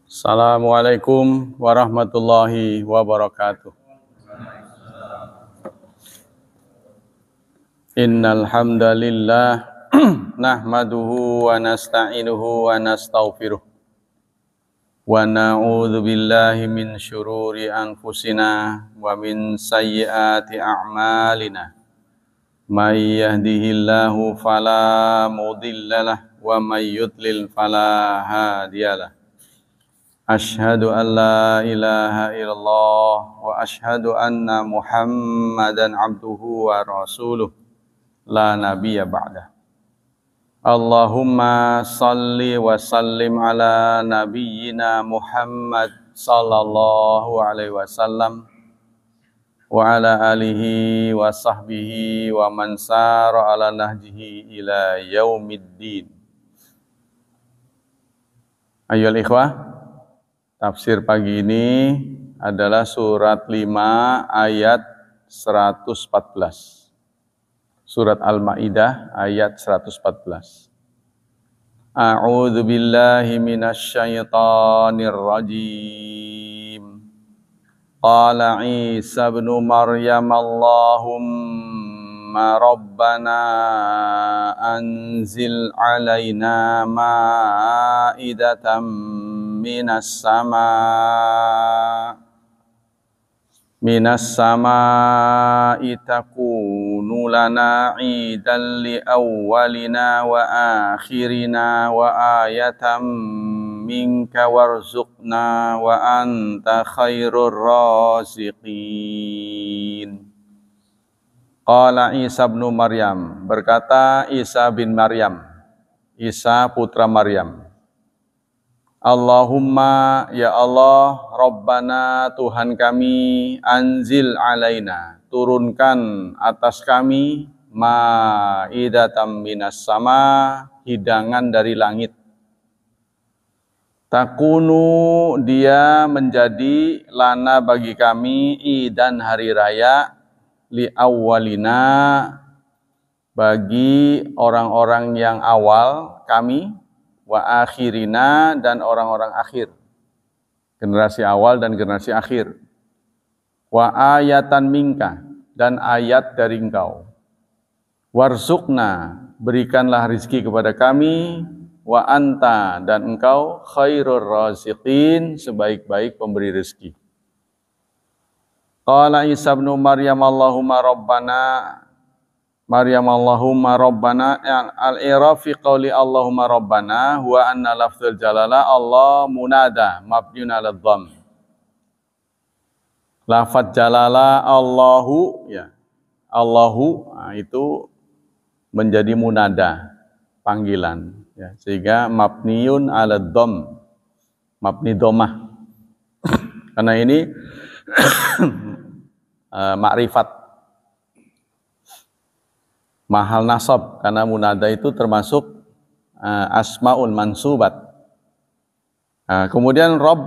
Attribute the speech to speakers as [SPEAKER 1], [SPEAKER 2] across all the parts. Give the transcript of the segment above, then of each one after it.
[SPEAKER 1] Assalamualaikum warahmatullahi wabarakatuh. Innal hamdalillah nahmaduhu wa nasta'inuhu wa nastaghfiruh wa na'udzu billahi min syururi anfusina wa min sayyiati a'malina. May yahdihillahu fala mudhillalah wa may yudlil fala hadiyalah. Asyhadu an la ilaha illallah wa asyhadu anna Muhammadan abduhu wa rasuluh la nabiyya ba'dah. Allahumma salli wa sallim ala nabiyyina Muhammad sallallahu alaihi wasallam wa ala alihi wa sahbihi wa man sara ala nahjihi ila yaumiddin. Ayyuhal ikhwah, tafsir pagi ini adalah surat 5 ayat 114. Surat Al-Maidah ayat 114. A'udzu billahi minasyaitonir rajim. Qala Isa ibn Maryam Allahumma rabbana anzil alaina ma'idatan minas sama'i takunu lana 'idan li awwalina wa akhirina wa ayatan minka warzuqna wa anta khairur raziqin. Qala Isa bin Maryam, berkata Isa bin Maryam, Isa putra Maryam, Allahumma ya Allah, Rabbana Tuhan kami, anzil alaina, turunkan atas kami, ma'idatan minas sama, hidangan dari langit. Takunu, dia menjadi lana bagi kami, idan hari raya, li awwalina, bagi orang-orang yang awal kami, wa akhirina, dan orang-orang akhir, generasi awal dan generasi akhir, wa ayatan minka, dan ayat dari engkau, warzuqna, berikanlah rizki kepada kami, wa anta, dan engkau khairur raziqin, sebaik-baik pemberi rezeki. Qala Isa bin Maryam Allahumma rabbana al-i'rab fi qawli Allahumma rabbana huwa anna lafzul jalalah Allah munada mabniun 'ala dhamm. Lafaz jalalah Allahu, ya, Allahu, itu menjadi munada, panggilan, ya, sehingga mabniun 'ala dhamm, mabni dhammah. Karena ini makrifat, mahal nasab, karena munada itu termasuk asmaul mansubat. Kemudian rob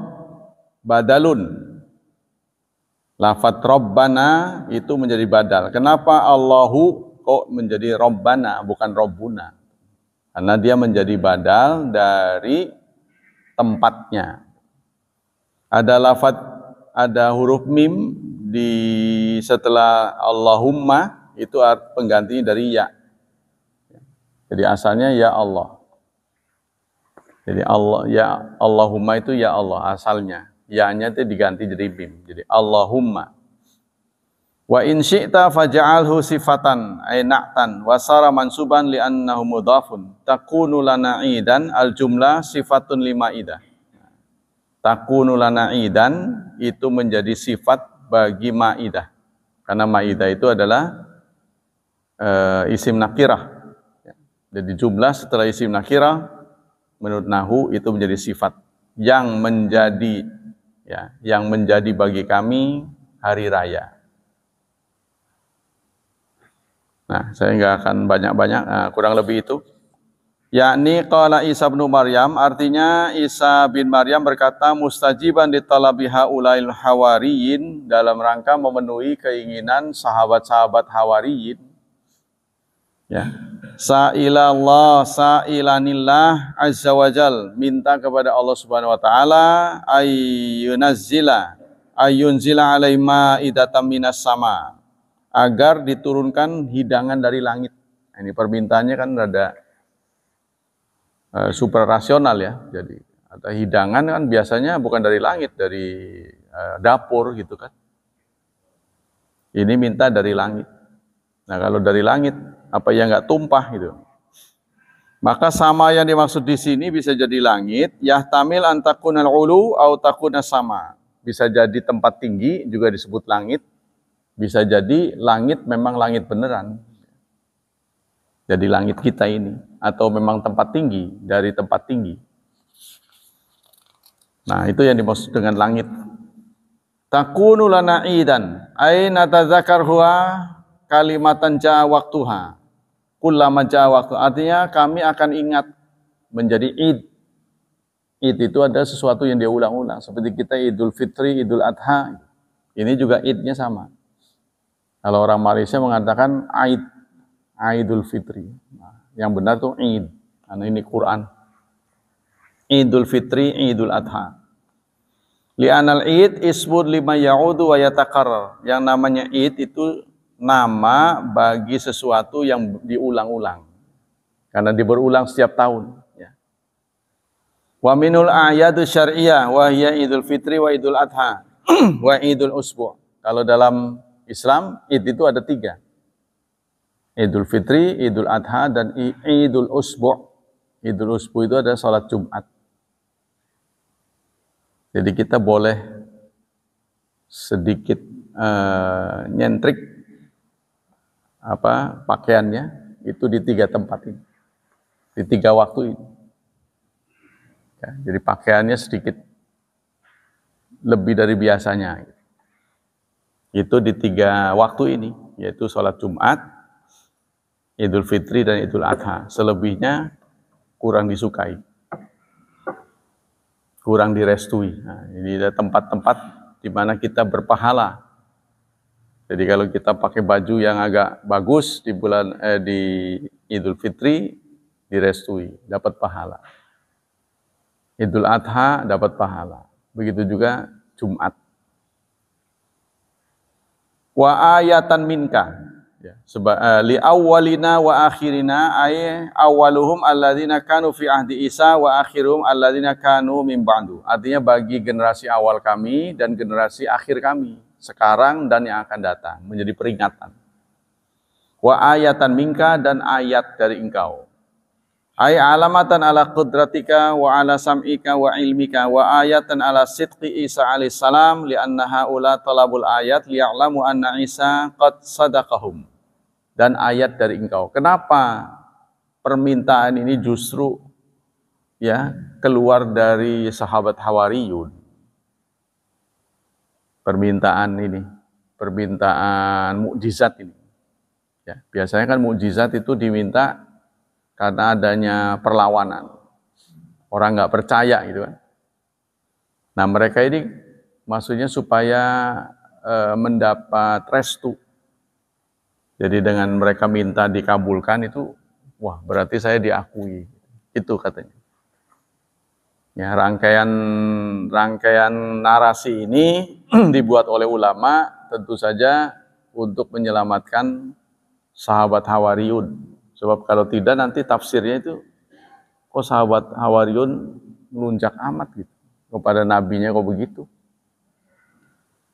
[SPEAKER 1] badalun, lafadz robbana itu menjadi badal. Kenapa Allahu kok menjadi robbana bukan robbuna? Karena dia menjadi badal dari tempatnya. Ada lafadz, ada huruf mim di setelah Allahumma, itu penggantinya dari ya. Jadi asalnya ya Allah. Jadi Allah, ya Allahumma itu ya Allah asalnya. Ya-nya itu diganti jadi mim. Jadi Allahumma. Wa in syi'ta faj'alhu sifatan ay na'tan wa sara mansuban li'annahu mudhafun. Takunu lana idan, al jumlah sifatun lima idah. Takunu lana idan itu menjadi sifat bagi ma'idah. Karena ma'idah itu adalah isim nakirah. Jadi jumlah setelah isim nakirah menurut nahwu itu menjadi sifat yang menjadi, ya, yang menjadi bagi kami hari raya. Nah, saya nggak akan banyak-banyak, kurang lebih itu. Yakni qala Isa bin Maryam, artinya Isa bin Maryam berkata mustajiban di talabi haulail hawariyin, dalam rangka memenuhi keinginan sahabat-sahabat hawariyin. Ya, Sa'ilallah, sa'ilanillah azza wajal, minta kepada Allah Subhanahu wa taala ayunzila alai ma'idatan minas sama, agar diturunkan hidangan dari langit. Ini permintaannya kan rada super rasional ya. Jadi atau hidangan kan biasanya bukan dari langit, dari dapur gitu kan. Ini minta dari langit. Nah kalau dari langit, apa yang nggak tumpah gitu. Maka sama yang dimaksud di sini bisa jadi langit, yahtamil antakunal ulu au takuna sama. Bisa jadi tempat tinggi juga disebut langit. Bisa jadi langit memang langit beneran. Jadi langit kita ini, atau memang tempat tinggi dari tempat tinggi. Nah, itu yang dimaksud dengan langit. Takunu lana idan, ay natadzakar huwa kalimatan jaa waktuha. Kullama jaa waktu. Artinya kami akan ingat menjadi id. Id itu ada sesuatu yang dia ulang-ulang. Seperti kita Idul Fitri, Idul Adha. Ini juga idnya sama. Kalau orang Malaysia mengatakan Aid, Idul Fitri. Nah, yang benar tuh Id. Karena ini Quran. Idul Fitri, Idul Adha. Li'anal Id ismud lima ya'udu wa yatakarrar. Yang namanya Id itu nama bagi sesuatu yang diulang-ulang. Karena berulang setiap tahun. Ya. Wa minul a'yadu syar'iyah wa hiya Idul Fitri wa Idul Adha wa Idul Usbu'. Kalau dalam Islam, Id itu ada 3. Idul Fitri, Idul Adha, dan Idul Usbu'. Idul Usbu' itu ada salat Jumat. Jadi kita boleh sedikit nyentrik pakaiannya itu di 3 tempat ini, di 3 waktu ini. Ya, jadi pakaiannya sedikit lebih dari biasanya. Itu di 3 waktu ini, yaitu sholat Jumat, Idul Fitri, dan Idul Adha. Selebihnya kurang disukai, kurang direstui. Nah, ini ada tempat-tempat di mana kita berpahala. Jadi kalau kita pakai baju yang agak bagus di di Idul Fitri, direstui, dapat pahala. Idul Adha dapat pahala. Begitu juga Jumat. Wa ayatan minka, ya, li awwalina wa akhirina, ay awwaluhum alladzina kanu fi ahdi Isa wa akhiruhum alladzina kanu min ba'du. Artinya bagi generasi awal kami dan generasi akhir kami, sekarang dan yang akan datang, menjadi peringatan. Wa ayatan minka, dan ayat dari engkau. Ay alamatan ala qudratika wa ala sam'ika wa ilmika wa ayatan ala sidqi Isa alaihi salam li'anna haula talabul ayat liya'lamu anna Isa qad sadaqahum. Dan ayat dari engkau. Kenapa permintaan ini justru ya keluar dari sahabat Hawariyun? Permintaan ini, permintaan mukjizat ini. Ya, biasanya kan mukjizat itu diminta karena adanya perlawanan, orang nggak percaya gitu kan. Nah mereka ini maksudnya supaya mendapat restu. Jadi dengan mereka minta dikabulkan itu, wah berarti saya diakui. Itu katanya. Ya, rangkaian narasi ini dibuat oleh ulama tentu saja untuk menyelamatkan sahabat Hawariyun. Sebab kalau tidak nanti tafsirnya itu, kok sahabat Hawariyun melunjak amat gitu kepada nabinya, kok begitu.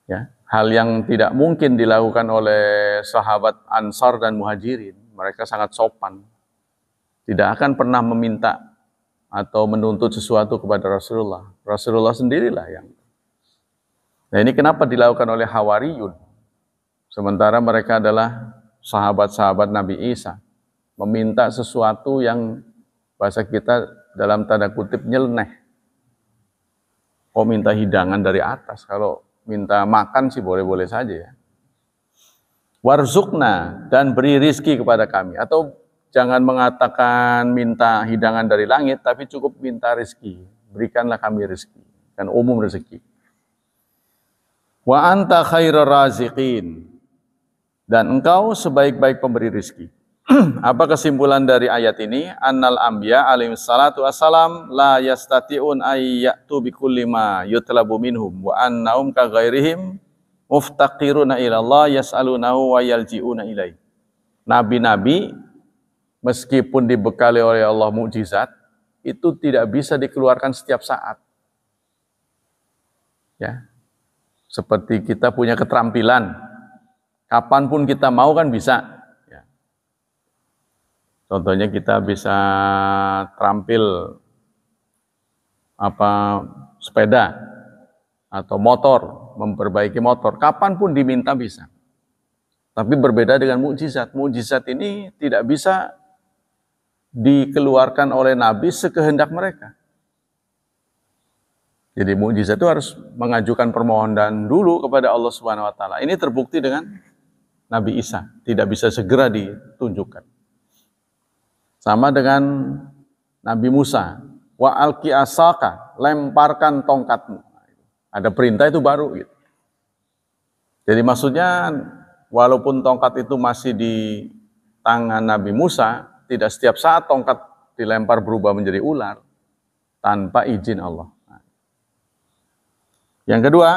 [SPEAKER 1] Ya, hal yang tidak mungkin dilakukan oleh sahabat Ansar dan Muhajirin. Mereka sangat sopan. Tidak akan pernah meminta atau menuntut sesuatu kepada Rasulullah. Rasulullah sendirilah yang. Nah ini kenapa dilakukan oleh Hawariyun? Sementara mereka adalah sahabat-sahabat Nabi Isa. Meminta sesuatu yang bahasa kita dalam tanda kutip nyeleneh. Kok minta hidangan dari atas? Kalau minta makan sih boleh-boleh saja ya. Warzukna, dan beri rizki kepada kami. Atau jangan mengatakan minta hidangan dari langit, tapi cukup minta rizki. Berikanlah kami rizki. Kan umum rezeki. Wa anta khairur raziqin. Dan engkau sebaik-baik pemberi rizki. Apa kesimpulan dari ayat ini? Annal anbiya alaihi salatu wassalam la yastati'un ayyatu bikulli ma yutlabu minhum wa annahum ka ghairihim muftaqiruna ila Allah yas'alunahu wa yalji'una ilaih. Nabi-nabi meskipun dibekali oleh Allah mukjizat, itu tidak bisa dikeluarkan setiap saat. Ya. Seperti kita punya keterampilan, kapanpun kita mau kan bisa. Ya. Contohnya kita bisa terampil sepeda atau motor, memperbaiki motor, kapanpun diminta bisa. Tapi berbeda dengan mukjizat. Mukjizat ini tidak bisa dikeluarkan oleh Nabi sekehendak mereka. Jadi mukjizat itu harus mengajukan permohonan dulu kepada Allah Subhanahu wa taala. Ini terbukti dengan Nabi Isa, tidak bisa segera ditunjukkan. Sama dengan Nabi Musa, wa alqi asaka, lemparkan tongkatmu. Ada perintah itu baru gitu. Jadi maksudnya walaupun tongkat itu masih di tangan Nabi Musa, tidak setiap saat tongkat dilempar berubah menjadi ular tanpa izin Allah. Yang kedua,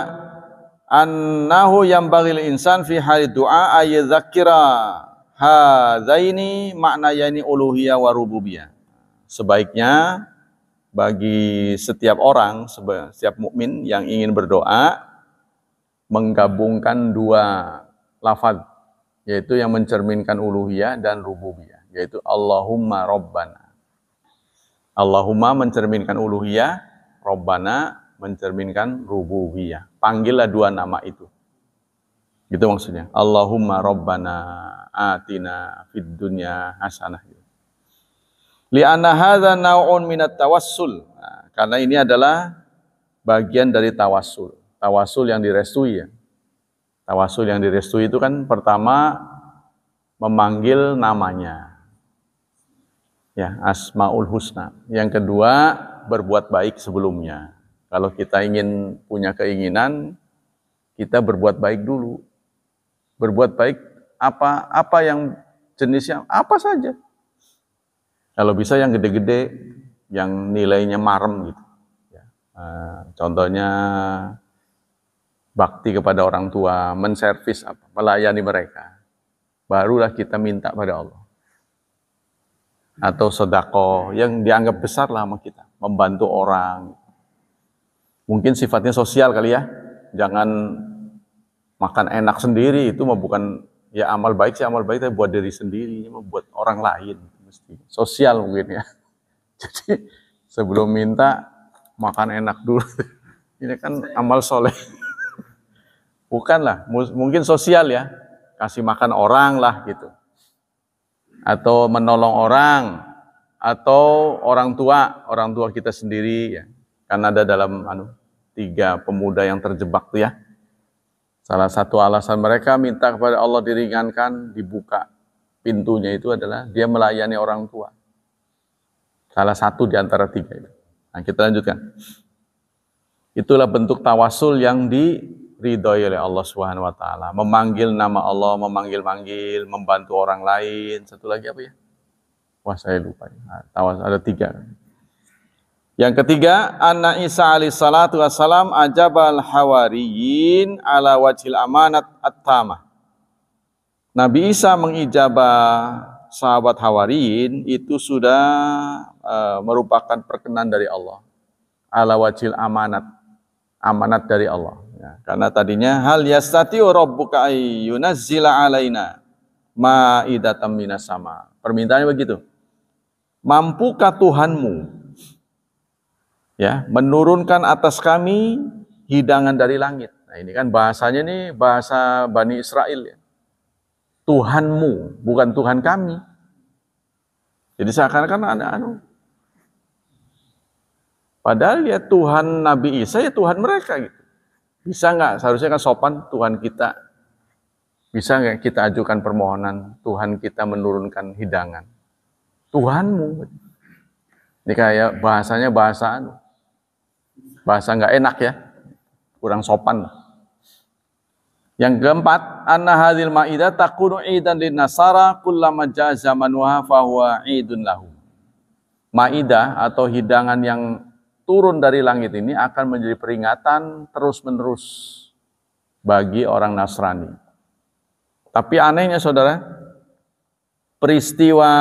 [SPEAKER 1] annahu yambagil insan fi hali du'a ayadzakira hadzaini ma'nayani uluhiyah wa rububiyah. Sebaiknya bagi setiap orang, setiap mukmin yang ingin berdoa menggabungkan dua lafaz, yaitu yang mencerminkan uluhiyah dan rububiyah, yaitu Allahumma Rabbana. Allahumma mencerminkan uluhiyah, Rabbana mencerminkan rububiyah. Panggillah dua nama itu. Gitu maksudnya. Allahumma Rabbana atina fid dunya hasanah. Li'anna hadza naw'un minat tawassul. Nah, karena ini adalah bagian dari tawassul. Tawassul yang direstui ya. Tawassul yang direstui itu kan pertama memanggil namanya. Ya, Asmaul Husna. Yang kedua berbuat baik sebelumnya. Kalau kita ingin punya keinginan, kita berbuat baik dulu. Berbuat baik apa yang jenisnya, apa saja. Kalau bisa yang gede-gede, yang nilainya marem gitu. Ya. Contohnya bakti kepada orang tua, menservis melayani mereka. Barulah kita minta pada Allah. Atau sedekah yang dianggap besar lah sama kita, membantu orang. Mungkin sifatnya sosial kali ya. Jangan makan enak sendiri, itu mah bukan ya amal baik sih, amal baik tapi buat diri sendiri, mah buat orang lain mesti. Sosial mungkin ya. Jadi sebelum minta makan enak dulu. Ini kan amal soleh. Bukanlah, mungkin sosial ya. Kasih makan orang lah gitu. Atau menolong orang, atau orang tua kita sendiri ya. Karena ada dalam 3 pemuda yang terjebak tuh ya. Salah satu alasan mereka minta kepada Allah diringankan, dibuka pintunya itu adalah dia melayani orang tua. Salah satu di antara 3 itu. Nah, kita lanjutkan. Itulah bentuk tawasul yang diridhoi oleh Allah Subhanahu wa taala. Memanggil nama Allah, memanggil-manggil, membantu orang lain. Satu lagi apa ya? Wah, saya lupa. Nah, tawasul ada 3. Yang ketiga, anna Isa alaihi salatu wassalam ajabal hawariyin ala wajhil amanat at-tamah. Nabi Isa mengijabah sahabat hawariyin itu sudah merupakan perkenan dari Allah. Ala wajhil amanat dari Allah. Ya, karena tadinya hal yastati'u rabbuka ayyunazzila alaina ma'idatan minas sama. Permintaannya begitu. Mampukah Tuhanmu ya, menurunkan atas kami hidangan dari langit. Nah, ini kan bahasanya nih bahasa Bani Israel ya. Tuhanmu, bukan Tuhan kami. Jadi seakan-akan ada padahal ya Tuhan Nabi Isa ya Tuhan mereka gitu. Bisa nggak? Seharusnya kan sopan Tuhan kita. Bisa nggak kita ajukan permohonan Tuhan kita menurunkan hidangan? Tuhanmu. Ini kayak bahasanya bahasa nggak enak ya, kurang sopan. Yang keempat, anna hadhil ma'idah takunu idan lin nasara kullama jaa zamanuha fa huwa idun lahum. Maidah atau hidangan yang turun dari langit ini akan menjadi peringatan terus-menerus bagi orang Nasrani. Tapi anehnya saudara, peristiwa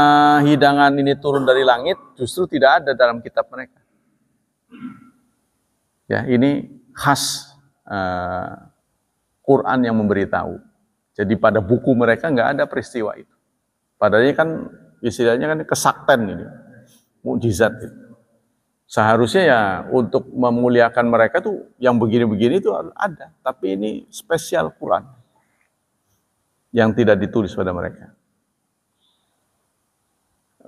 [SPEAKER 1] hidangan ini turun dari langit justru tidak ada dalam kitab mereka. Ya, ini khas Quran yang memberitahu. Jadi pada buku mereka nggak ada peristiwa itu. Padahal ini kan istilahnya kan kesakten ini, mukjizat itu. Seharusnya ya untuk memuliakan mereka tuh yang begini-begini itu ada. Tapi ini spesial Quran yang tidak ditulis pada mereka.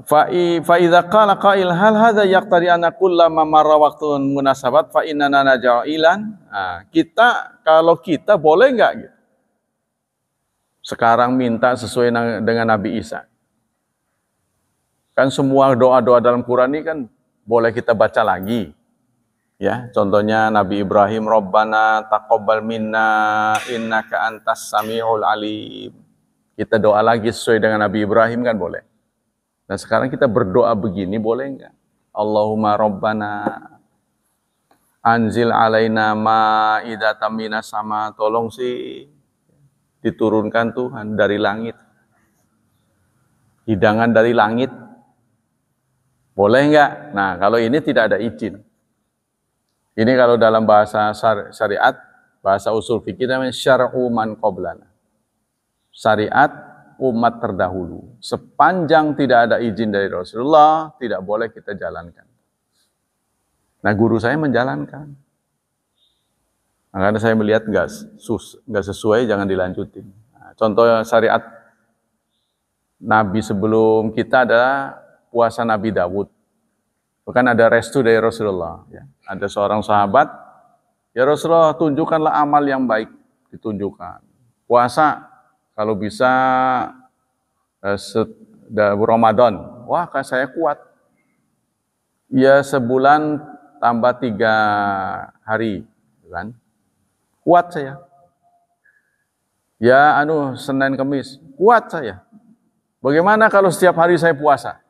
[SPEAKER 1] Fa idza qala qail hal hadza yaqtari an kullama marra waqtun munasabat fa innana najailan. Nah, kalau kita boleh enggak gitu. Sekarang minta sesuai dengan Nabi Isa. Kan semua doa-doa dalam Quran ini kan boleh kita baca lagi. Ya, contohnya Nabi Ibrahim, Rabbana taqabbal minna innaka antas samiul alim. Kita doa lagi sesuai dengan Nabi Ibrahim kan boleh. Nah sekarang kita berdoa begini boleh enggak? Allahumma Rabbana anzil alaina ma'idatan minas sama. Tolong sih diturunkan Tuhan dari langit. Hidangan dari langit. Boleh enggak? Nah kalau ini tidak ada izin. Ini kalau dalam bahasa syariat, bahasa usul fikih namanya syar'u man qablana. Syariat umat terdahulu. Sepanjang tidak ada izin dari Rasulullah, tidak boleh kita jalankan. Nah guru saya menjalankan. Makanya saya melihat nggak sesuai, jangan dilanjutin. Nah, contoh syariat Nabi sebelum kita adalah puasa Nabi Dawud. Bukan ada restu dari Rasulullah. Ya. Ada seorang sahabat, ya Rasulullah tunjukkanlah amal yang baik, ditunjukkan. Puasa, kalau bisa Ramadan, wah saya kuat. Ya sebulan tambah 3 hari, kan? Kuat saya. Ya Senin Kemis, kuat saya. Bagaimana kalau setiap hari saya puasa?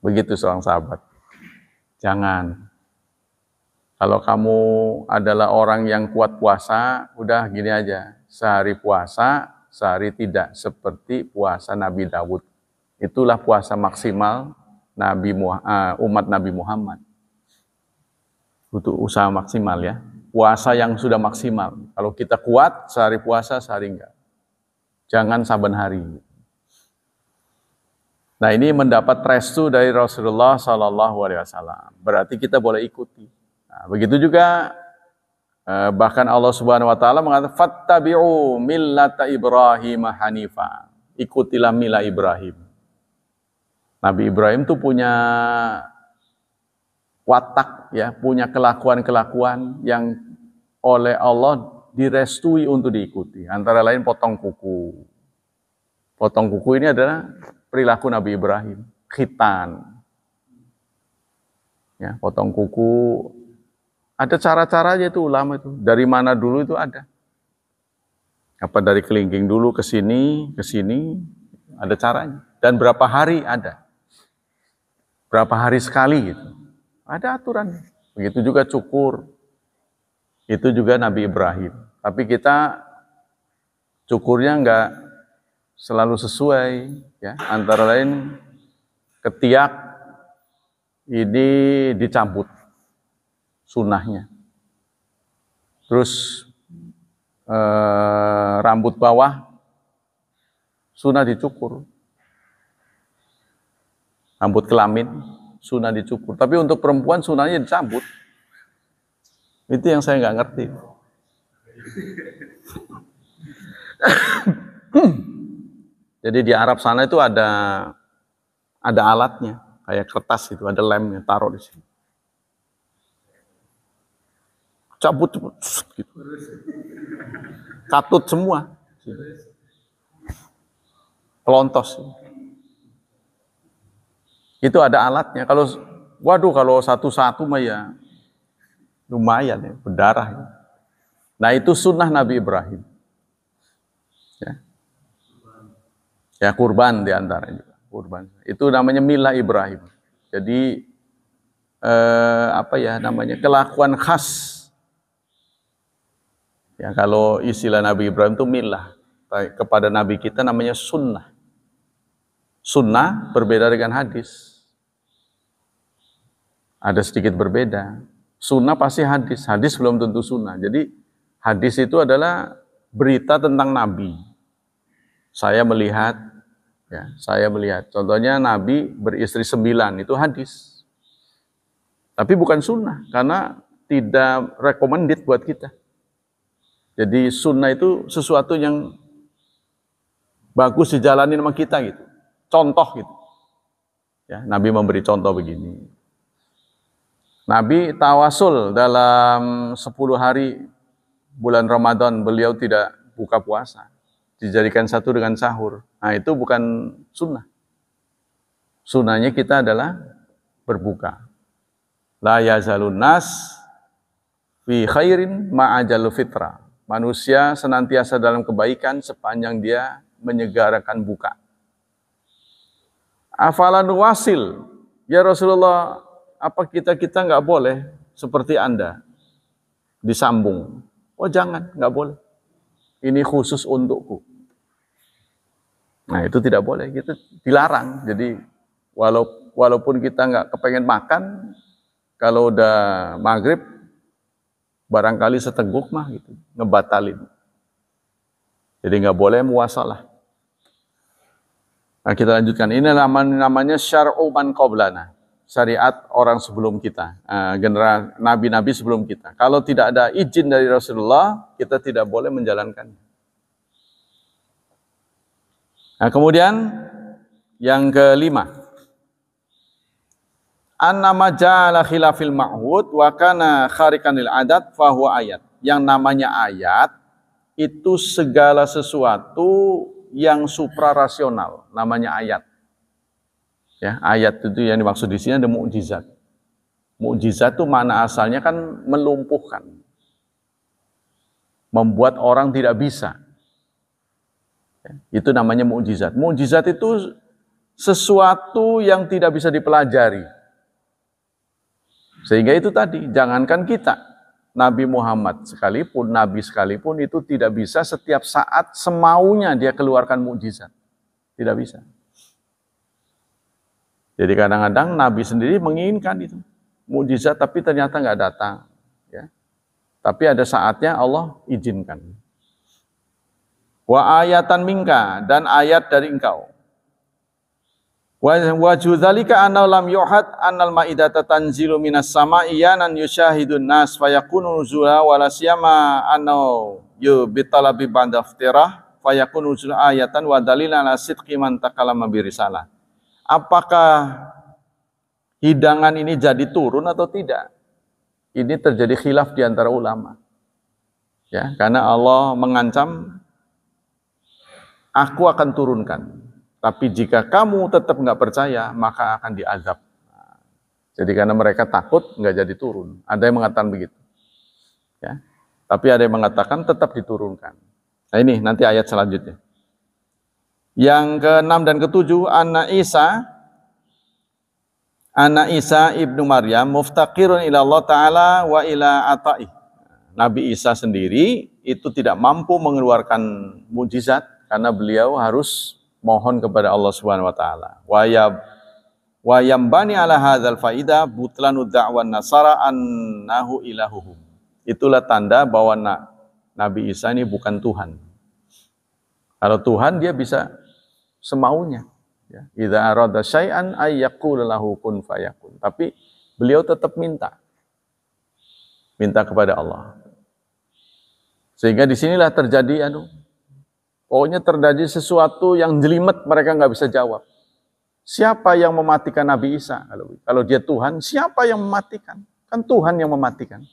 [SPEAKER 1] Begitu seorang sahabat. Jangan. Kalau kamu adalah orang yang kuat puasa, udah gini aja. Sehari puasa, sehari tidak. Seperti puasa Nabi Dawud. Itulah puasa maksimal umat Nabi Muhammad. Butuh usaha maksimal ya. Puasa yang sudah maksimal. Kalau kita kuat, sehari puasa, sehari enggak. Jangan saban hari. Nah ini mendapat restu dari Rasulullah SAW. Berarti kita boleh ikuti. Nah, begitu juga bahkan Allah Subhanahu Wa Taala mengatakan fattabi'u millata Ibrahim hanifa. Ikutilah milah Ibrahim. Nabi Ibrahim itu punya watak ya, punya kelakuan-kelakuan yang oleh Allah direstui untuk diikuti. Antara lain potong kuku. Potong kuku ini adalah perilaku Nabi Ibrahim, khitan. Ya, potong kuku. Ada cara-caranya itu ulama itu. Dari mana dulu itu ada. Apa dari kelingking dulu ke sini, ada caranya. Dan berapa hari ada. Berapa hari sekali gitu. Ada aturan. Begitu juga cukur. Itu juga Nabi Ibrahim. Tapi kita cukurnya enggak selalu sesuai, ya. Antara lain ketiak ini dicabut sunahnya. Terus rambut bawah sunah dicukur. Rambut kelamin sunah dicukur. Tapi untuk perempuan sunahnya dicabut. Itu yang saya nggak ngerti. Jadi di Arab sana itu ada alatnya, kayak kertas itu, ada lemnya, taruh di sini. Cabut gitu. Katut semua. Pelontos. Itu ada alatnya. Kalau satu-satu mah ya lumayan ya, berdarah. Ya. Nah itu sunnah Nabi Ibrahim. Ya kurban diantaranya juga. Kurban. Itu namanya milah Ibrahim. Jadi namanya kelakuan khas. Ya kalau istilah Nabi Ibrahim itu milah. Kepada Nabi kita namanya sunnah. Sunnah berbeda dengan hadis. Ada sedikit berbeda. Sunnah pasti hadis. Hadis belum tentu sunnah. Jadi hadis itu adalah berita tentang Nabi. Saya melihat. Contohnya Nabi beristri 9, itu hadis. Tapi bukan sunnah, karena tidak recommended buat kita. Jadi sunnah itu sesuatu yang bagus dijalani sama kita gitu. Contoh gitu. Ya, Nabi memberi contoh begini. Nabi tawasul dalam 10 hari bulan Ramadan, beliau tidak buka puasa. Dijadikan satu dengan sahur. Nah itu bukan sunnah. Sunnahnya kita adalah berbuka. La yazalun nas fi khairin ma'ajalu fitra. Manusia senantiasa dalam kebaikan sepanjang dia menyegarakan buka. Afalan wasil. Ya Rasulullah, apa kita nggak boleh seperti Anda disambung? Oh jangan, nggak boleh. Ini khusus untukku. Nah itu tidak boleh, kita dilarang. Jadi walaupun kita nggak kepengen makan, kalau udah maghrib, barangkali seteguk mah gitu, ngebatalin. Jadi nggak boleh muasalah. Nah kita lanjutkan, ini namanya syar'u man qablana. Syariat orang sebelum kita, generasi nabi-nabi sebelum kita. Kalau tidak ada izin dari Rasulullah, kita tidak boleh menjalankannya. Nah, kemudian yang kelima, annama ja'ala khilafil ma'hud wa kana kharikanil adat fahuwa ayat. Yang namanya ayat itu segala sesuatu yang suprarasional, namanya ayat. Ya, ayat itu yang dimaksud di sini ada mukjizat. Mukjizat itu mana asalnya kan melumpuhkan, membuat orang tidak bisa. Itu namanya mukjizat. Mukjizat itu sesuatu yang tidak bisa dipelajari. Sehingga itu tadi, jangankan kita, Nabi Muhammad sekalipun, Nabi sekalipun itu tidak bisa setiap saat semaunya dia keluarkan mukjizat. Tidak bisa. Jadi kadang-kadang Nabi sendiri menginginkan itu mukjizat, tapi ternyata nggak datang. Ya. Tapi ada saatnya Allah izinkan. Wa ayatan minka, dan ayat dari engkau. Wa judzalika anna lam yuhad annal maidata tanzilu minas sama'i yanan yushahidun nas fayakunu nuzula wala siyama anna yubitalabi ba'da iftirah fayakunu nuzula ayatan wa dalilan ala sidqi man takallama bi risalah. Apakah hidangan ini jadi turun atau tidak? Ini terjadi khilaf di antara ulama. Ya, karena Allah mengancam, aku akan turunkan. Tapi jika kamu tetap nggak percaya, maka akan diazab. Jadi karena mereka takut, nggak jadi turun. Ada yang mengatakan begitu. Ya. Tapi ada yang mengatakan tetap diturunkan. Nah ini nanti ayat selanjutnya. Yang ke-6 dan ke-7, Anak Isa ibnu Maryam muftaqirun ila Allah Ta'ala wa ila ata'i. Nabi Isa sendiri itu tidak mampu mengeluarkan mukjizat karena beliau harus mohon kepada Allah Subhanahu wa taala. Wa yambani ala hadzal faida butlanu da'wan nasara annahu ilahuhum. Itulah tanda bahwa Nabi Isa ini bukan Tuhan. Kalau Tuhan dia bisa semaunya. Ya. Idza arada syai'an ay yaqul lahu kun fayakun. Tapi beliau tetap minta kepada Allah. Sehingga disinilah terjadi pokoknya terjadi sesuatu yang jelimet, mereka nggak bisa jawab. Siapa yang mematikan Nabi Isa? Kalau dia Tuhan, siapa yang mematikan? Kan Tuhan yang mematikan.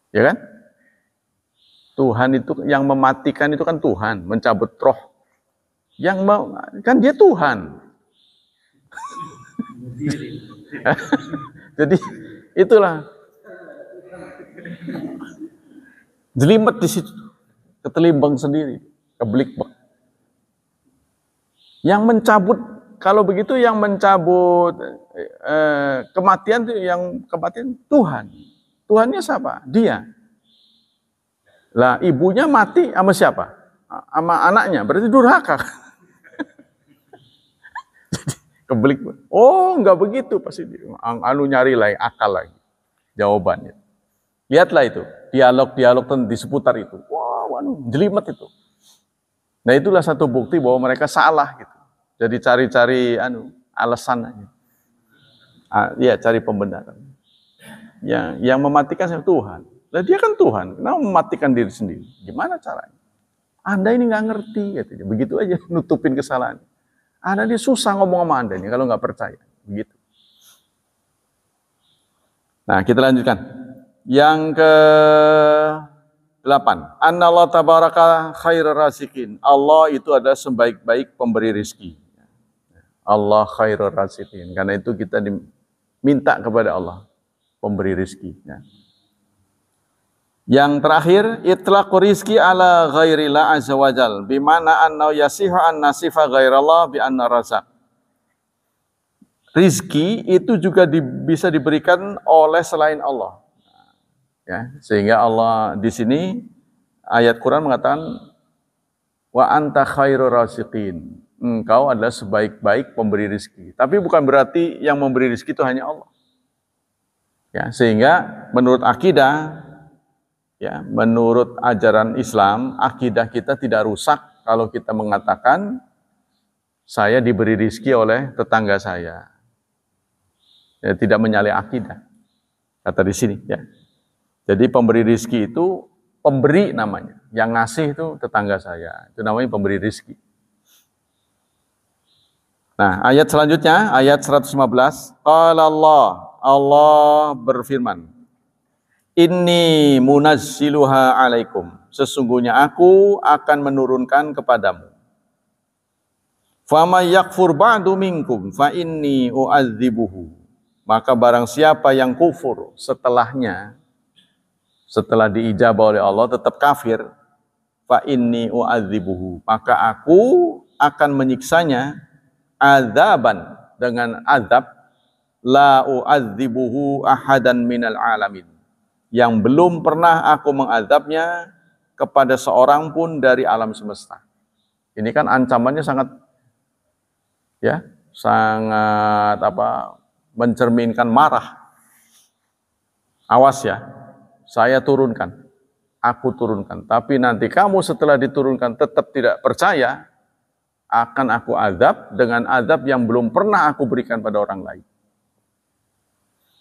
[SPEAKER 1] Ya kan? Tuhan itu yang mematikan itu kan Tuhan, mencabut roh. Kan dia Tuhan. Jadi itulah. Jelimet di situ, ketelimbang sendiri, kebelik-bek. Yang mencabut, kalau begitu yang mencabut kematian itu, yang kematian Tuhan. Tuhannya siapa? Dia. Lah ibunya mati sama siapa? Sama anaknya, berarti durhaka. Kebelik. Oh, enggak begitu pasti. Anu nyari lagi akal lagi jawabannya. Lihatlah itu, dialog-dialog di seputar itu. Wah, jelimet itu. Nah, itulah satu bukti bahwa mereka salah gitu. Jadi cari-cari alasan aja. Ya, cari pembenaran. Yang mematikan Tuhan. Lah dia kan Tuhan, kenapa mematikan diri sendiri? Gimana caranya? Anda ini nggak ngerti, gitu. Begitu aja nutupin kesalahan. Anda dia susah ngomong sama Anda ini kalau nggak percaya. Begitu. Nah, kita lanjutkan. Yang ke-8. Annallahu tabaraka khairur raziqin. Allah itu adalah sebaik-baik pemberi rizki. Allah khairur raziqin. Karena itu kita diminta kepada Allah pemberi rizki. Ya. Yang terakhir, itlaqu rizki ala ghairillah azza wajal. Bimana anna yasihu an nasifa ghairallah bi anna razaq. Rizki itu juga bisa diberikan oleh selain Allah. Ya, sehingga Allah di sini ayat Quran mengatakan wa anta khairur raziqin. Engkau adalah sebaik-baik pemberi rizki. Tapi bukan berarti yang memberi rizki itu hanya Allah. Ya, sehingga menurut akidah, ya, menurut ajaran Islam, akidah kita tidak rusak kalau kita mengatakan saya diberi rizki oleh tetangga saya. Ya, tidak menyalahi akidah. Kata di sini, ya. Jadi pemberi rizki itu pemberi namanya. Yang ngasih itu tetangga saya. Itu namanya pemberi rizki. Nah, ayat selanjutnya, ayat 115. Qala Allah berfirman. Inni munazziluha alaikum. Sesungguhnya aku akan menurunkan kepadamu. Fama yakfur ba'du minkum fa inni u'adzibuhu. Maka barang siapa yang kufur setelahnya, setelah diijabah oleh Allah tetap kafir, fa inni u'adzibuhu, maka aku akan menyiksanya azaban, dengan azab la u'adzibuhu ahadan minal alamin, yang belum pernah aku mengazabnya kepada seorang pun dari alam semesta. Ini kan ancamannya sangat mencerminkan marah. Awas ya, saya turunkan, aku turunkan. Tapi nanti kamu setelah diturunkan tetap tidak percaya, akan aku azab dengan azab yang belum pernah aku berikan pada orang lain.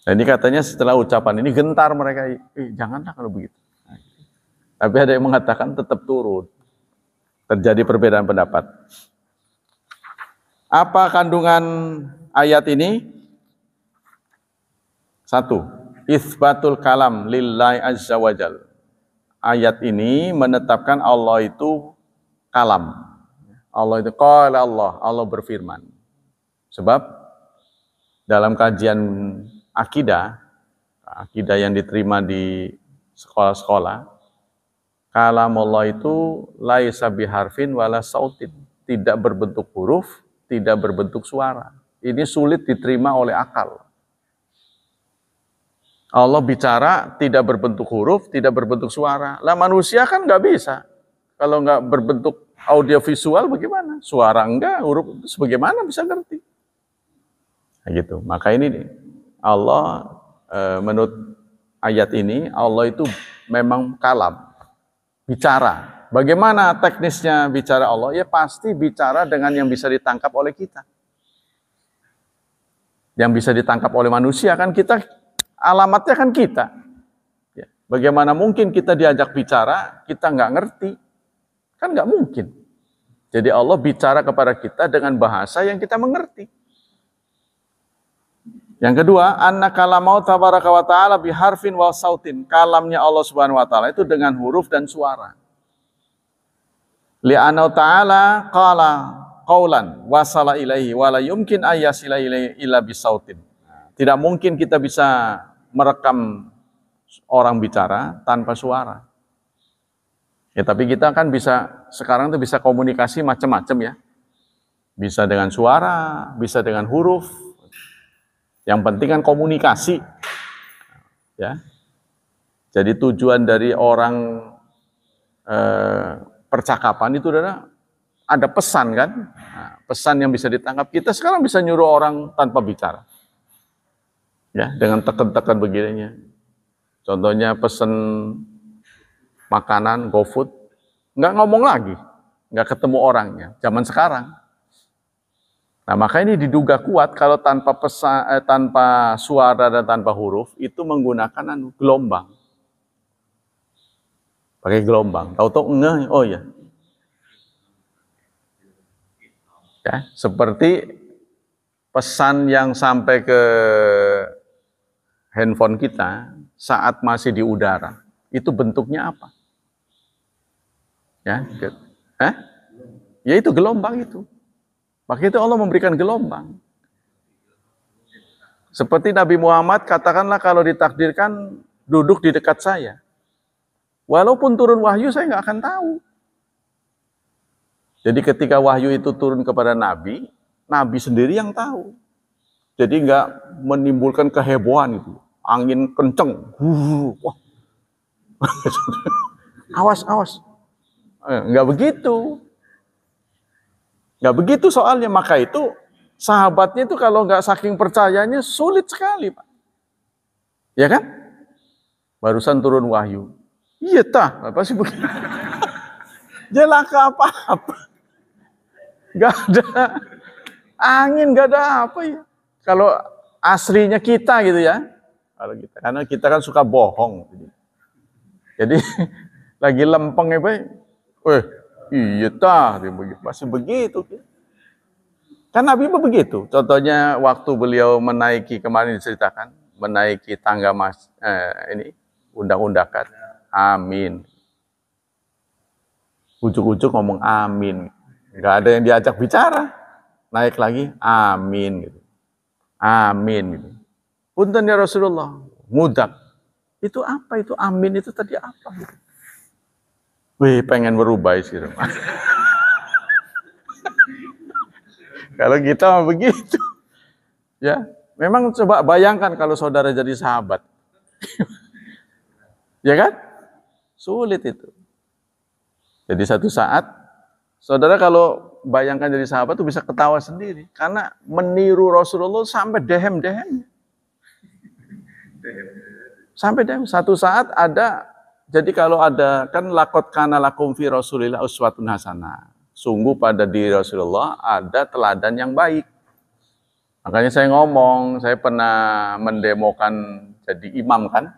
[SPEAKER 1] Dan ini katanya setelah ucapan ini gentar mereka, janganlah kalau begitu. Tapi ada yang mengatakan tetap turun. Terjadi perbedaan pendapat. Apa kandungan ayat ini? 1. Itsbatul kalam lillahi azza wajal. Ayat ini menetapkan Allah itu kalam. Allah itu qala Allah berfirman. Sebab dalam kajian akidah yang diterima di sekolah-sekolah, kalam Allah itu laisa biharfin wala sautin, tidak berbentuk huruf, tidak berbentuk suara. Ini sulit diterima oleh akal. Allah bicara tidak berbentuk huruf, tidak berbentuk suara. Lah manusia kan nggak bisa. Kalau nggak berbentuk audiovisual bagaimana? Suara enggak, huruf bagaimana bisa ngerti? Nah, gitu. Maka ini nih, Allah menurut ayat ini Allah itu memang kalam, bicara. Bagaimana teknisnya bicara Allah? Ya pasti bicara dengan yang bisa ditangkap oleh kita. Yang bisa ditangkap oleh manusia kan kita, alamatnya kan kita. Ya. Bagaimana mungkin kita diajak bicara, kita nggak ngerti? Kan nggak mungkin. Jadi Allah bicara kepada kita dengan bahasa yang kita mengerti. Yang kedua, anna kalamau tabaraka wa ta'ala biharfin wa sautin. Kalamnya Allah Subhanahu wa taala itu dengan huruf dan suara. Li'anna ta'ala qala qaulan wasala ilaihi wa la yumkin ayyasila ilaihi illa bisautin. Tidak mungkin kita bisa merekam orang bicara tanpa suara. Ya, tapi kita kan bisa, sekarang tuh bisa komunikasi macam-macam ya. Bisa dengan suara, bisa dengan huruf. Yang penting kan komunikasi. Ya. Jadi tujuan dari orang percakapan itu adalah ada pesan kan. Nah, pesan yang bisa ditangkap. Kita sekarang bisa nyuruh orang tanpa bicara. Ya, dengan tekan-tekan begininya. Contohnya pesan makanan, GoFood, nggak ngomong lagi, nggak ketemu orangnya. Zaman sekarang. Nah, maka ini diduga kuat kalau tanpa pesan, tanpa suara dan tanpa huruf itu menggunakan gelombang. Pakai gelombang. Tahu-tahu enggak? Oh ya. Ya, seperti pesan yang sampai ke handphone kita saat masih di udara. Itu bentuknya apa? Ya, ya itu gelombang itu. Maka itu Allah memberikan gelombang. Seperti Nabi Muhammad, katakanlah kalau ditakdirkan duduk di dekat saya. Walaupun turun wahyu, saya nggak akan tahu. Jadi ketika wahyu itu turun kepada Nabi, Nabi sendiri yang tahu. Jadi nggak menimbulkan kehebohan itu. Angin kenceng. Wah. Awas. Nggak begitu. Nggak begitu soalnya. Maka itu sahabatnya itu kalau nggak saking percayanya sulit sekali, Pak. Ya kan? Barusan turun wahyu. Iya tah, apa sih begitu? Jelaka apa-apa. Nggak ada angin, nggak ada apa ya. Kalau aslinya kita gitu ya. Kalau kita, karena kita kan suka bohong. Jadi lagi lempeng ya, Pak. Iya tah, masih begitu. Kan Nabi begitu. Contohnya waktu beliau menaiki, kemarin diceritakan, menaiki tangga ini undang-undakan. Amin. Ujuk-ujuk ngomong amin. Nggak ada yang diajak bicara. Naik lagi, amin. Gitu. Amin. Gitu. Punten ya Rasulullah. Mudak. Itu apa itu? Amin itu tadi apa? Gitu. Wih, pengen berubah sih. Kalau kita begitu. Ya, memang coba bayangkan kalau saudara jadi sahabat. Ya kan? Sulit itu. Jadi satu saat, saudara kalau bayangkan jadi sahabat itu bisa ketawa sendiri. Karena meniru Rasulullah sampai dehem-dehem. Sampai dehem. Satu saat ada, jadi kalau ada, kan lakot kana lakum fi Rasulillah uswatun hasanah. Sungguh pada diri Rasulullah ada teladan yang baik. Makanya saya ngomong, saya pernah mendemokan jadi imam kan.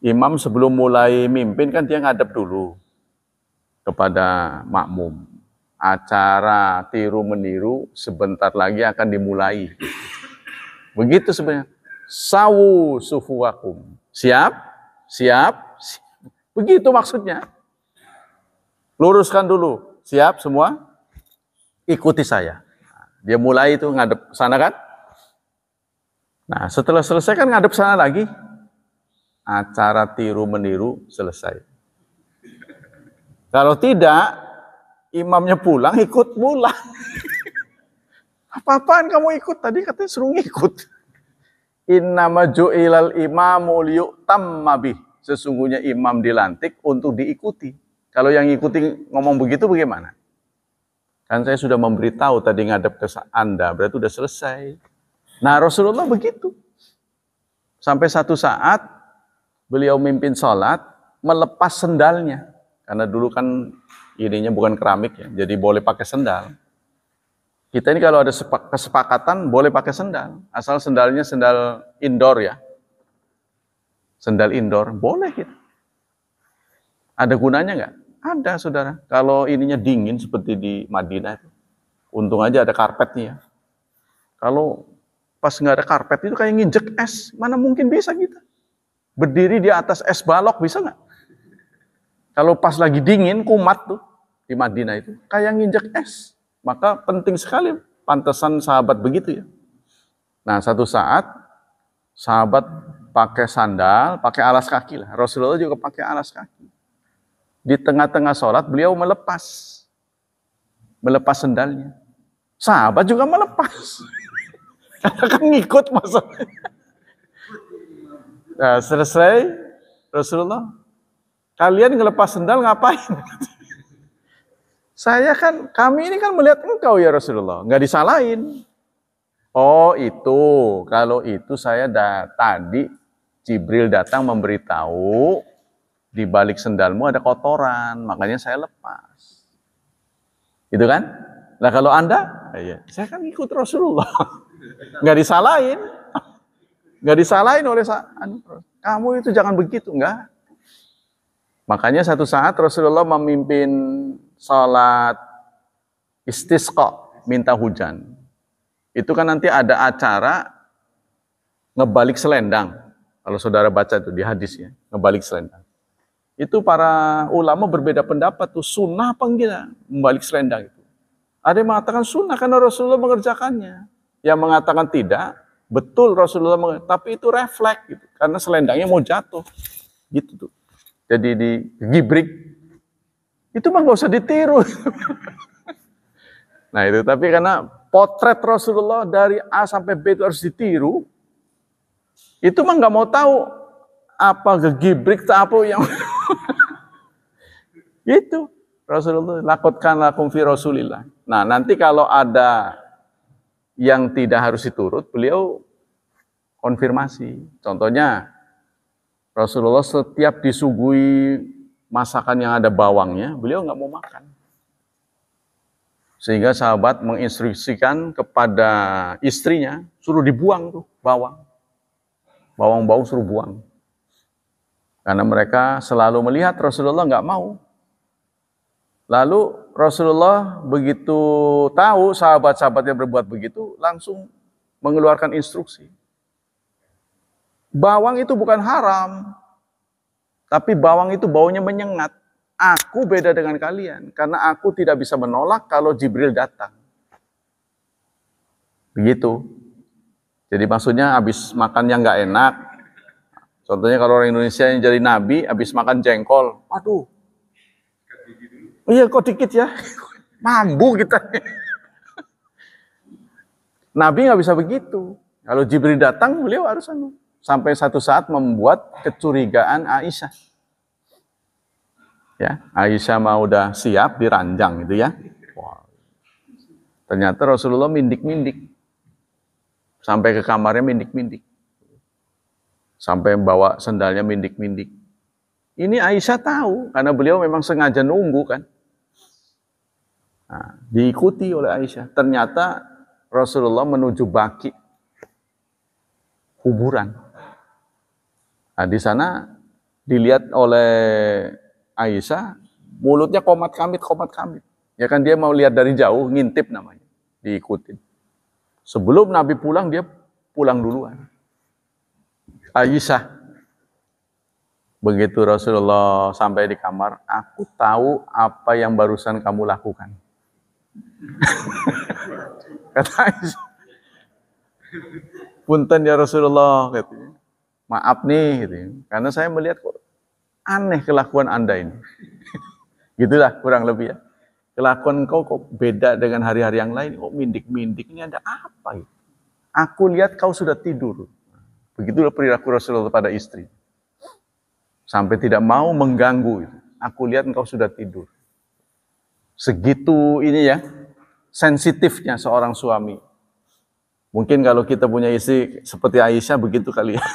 [SPEAKER 1] Imam sebelum mulai mimpin kan dia ngadep dulu kepada makmum. Acara tiru-meniru sebentar lagi akan dimulai. Begitu sebenarnya. Sawu sufuwakum. Siap? Begitu maksudnya. Luruskan dulu. Siap semua? Ikuti saya. Dia mulai itu ngadep sana kan? Nah setelah selesai kan ngadep sana lagi. Acara tiru-meniru selesai. Kalau tidak, imamnya pulang, ikut pulang. Apa-apaan kamu ikut? Tadi katanya suruh ngikut. Innama ju'ilal imamu liyu'tamma bih. Sesungguhnya imam dilantik untuk diikuti. Kalau yang ikuti ngomong begitu bagaimana? Kan saya sudah memberitahu tadi ngadep ke Anda, berarti sudah selesai. Nah Rasulullah begitu. Sampai satu saat, beliau mimpin sholat, melepas sendalnya. Karena dulu kan ininya bukan keramik ya, jadi boleh pakai sendal. Kita ini kalau ada kesepakatan boleh pakai sendal. Asal sendalnya sendal indoor ya. Sendal indoor, boleh gitu. Ada gunanya nggak? Ada saudara. Kalau ininya dingin seperti di Madinah, untung aja ada karpetnya. Kalau pas nggak ada karpet itu kayak nginjek es, mana mungkin bisa kita. Berdiri di atas es balok bisa nggak? Kalau pas lagi dingin, kumat tuh di Madinah itu, kayak nginjek es. Maka penting sekali, pantesan sahabat begitu ya. Nah satu saat, sahabat pakai sandal, pakai alas kaki lah. Rasulullah juga pakai alas kaki. Di tengah-tengah sholat beliau melepas sendalnya. Sahabat juga melepas. Karena kan ngikut masalahnya. Nah, selesai Rasulullah, kalian ngelepas sendal ngapain? Kami ini kan melihat engkau ya Rasulullah, nggak disalahin. Oh itu, kalau itu saya tadi Jibril datang memberitahu di balik sendalmu ada kotoran, makanya saya lepas. Gitu kan? Nah kalau Anda, ya, saya kan ikut Rasulullah, nggak disalahin. Nggak disalahin oleh kamu itu jangan begitu, enggak. Makanya satu saat Rasulullah memimpin salat istisqa, minta hujan. Itu kan nanti ada acara ngebalik selendang. Kalau saudara baca itu di hadisnya, ngebalik selendang. Itu para ulama berbeda pendapat tuh, sunnah apa enggak membalik selendang itu. Ada yang mengatakan sunnah karena Rasulullah mengerjakannya. Yang mengatakan tidak, betul Rasulullah mengatakan, tapi itu refleks gitu, karena selendangnya mau jatuh. Gitu tuh. Jadi digibrik. Itu mah nggak usah ditiru. Nah itu, tapi karena potret Rasulullah dari A sampai B itu harus ditiru, itu mah nggak mau tahu apa gegibrik tak apa yang itu Rasulullah lakotkan lakum fi Rasulillah. Nah nanti kalau ada yang tidak harus diturut, beliau konfirmasi. Contohnya Rasulullah setiap disuguhi masakan yang ada bawangnya, beliau nggak mau makan. Sehingga sahabat menginstruksikan kepada istrinya, suruh dibuang tuh bawang. Bawang-bawang suruh buang. Karena mereka selalu melihat Rasulullah nggak mau. Lalu Rasulullah begitu tahu sahabat-sahabatnya berbuat begitu, langsung mengeluarkan instruksi. Bawang itu bukan haram, tapi bawang itu baunya menyengat. Aku beda dengan kalian, karena aku tidak bisa menolak kalau Jibril datang. Begitu. Jadi maksudnya habis makan yang nggak enak. Contohnya kalau orang Indonesia yang jadi nabi, habis makan jengkol. Waduh. Oh iya kok dikit ya. Mambu kita. Nabi nggak bisa begitu. Kalau Jibril datang, beliau harus sampai satu saat membuat kecurigaan Aisyah. Ya, Aisyah mau udah siap diranjang gitu ya. Wow. Ternyata Rasulullah mindik-mindik. Sampai ke kamarnya mindik-mindik. Sampai bawa sendalnya mindik-mindik. Ini Aisyah tahu, karena beliau memang sengaja nunggu kan. Nah, diikuti oleh Aisyah. Ternyata Rasulullah menuju Baqi, kuburan. Nah, di sana dilihat oleh Aisyah, mulutnya komat-kamit. Ya kan dia mau lihat dari jauh, ngintip namanya, diikutin. Sebelum Nabi pulang, dia pulang duluan. Aisyah, begitu Rasulullah sampai di kamar, aku tahu apa yang barusan kamu lakukan. Kata Aisyah, punten ya Rasulullah, katanya. Maaf nih, gitu. Karena saya melihat kok aneh kelakuan Anda ini. Gitulah kurang lebih ya. Kelakuan kau kok beda dengan hari-hari yang lain, kok mindik-mindik, ini ada apa gitu. Aku lihat kau sudah tidur. Begitulah perilaku Rasulullah pada istri. Sampai tidak mau mengganggu. Aku lihat engkau sudah tidur. Segitu ini ya, sensitifnya seorang suami. Mungkin kalau kita punya istri seperti Aisyah, begitu kali ya.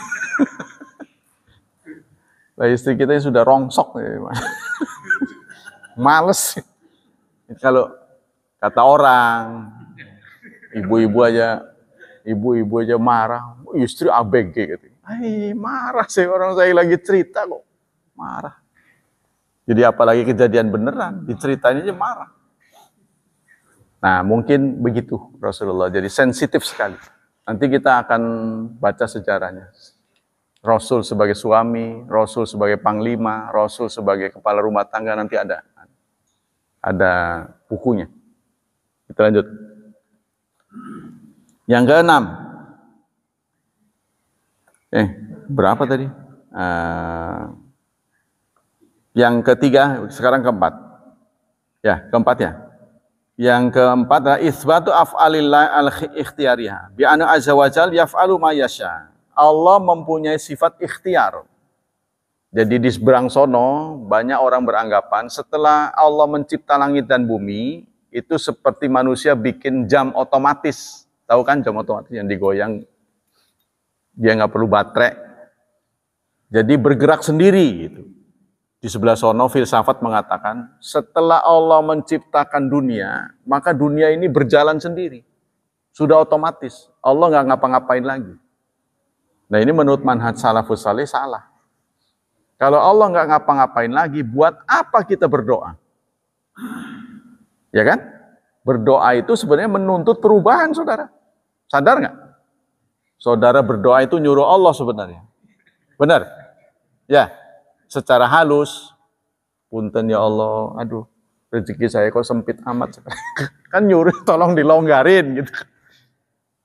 [SPEAKER 1] Nah, istri kita sudah rongsok. Males. Kalau kata orang, ibu-ibu aja marah, istri ABG gitu. Marah sih, orang saya lagi cerita kok marah. Jadi apalagi kejadian beneran, diceritain aja marah. Nah mungkin begitu Rasulullah, jadi sensitif sekali. Nanti kita akan baca sejarahnya. Rasul sebagai suami, Rasul sebagai panglima, Rasul sebagai kepala rumah tangga, nanti ada bukunya. Kita lanjut. Yang keenam. Berapa tadi? Yang ketiga, sekarang keempat. Ya, keempat ya. Yang keempat adalah isbatu af'alillah al-ikhtiyariyah. Bi anna azza wa jalla yaf'alu ma yasha. Allah mempunyai sifat ikhtiar. Jadi di seberang sono banyak orang beranggapan setelah Allah mencipta langit dan bumi, itu seperti manusia bikin jam otomatis. Tahu kan jam otomatis yang digoyang, dia nggak perlu baterai. Jadi bergerak sendiri gitu. Di sebelah sono filsafat mengatakan setelah Allah menciptakan dunia, maka dunia ini berjalan sendiri. Sudah otomatis. Allah nggak ngapa-ngapain lagi. Nah ini menurut manhaj salafus saleh salah. Kalau Allah nggak ngapa-ngapain lagi, buat apa kita berdoa? Ya kan? Berdoa itu sebenarnya menuntut perubahan, saudara. Sadar nggak? Saudara berdoa itu nyuruh Allah sebenarnya. Benar? Ya. Secara halus, punten ya Allah, aduh rezeki saya kok sempit amat. Kan nyuruh tolong dilonggarin gitu.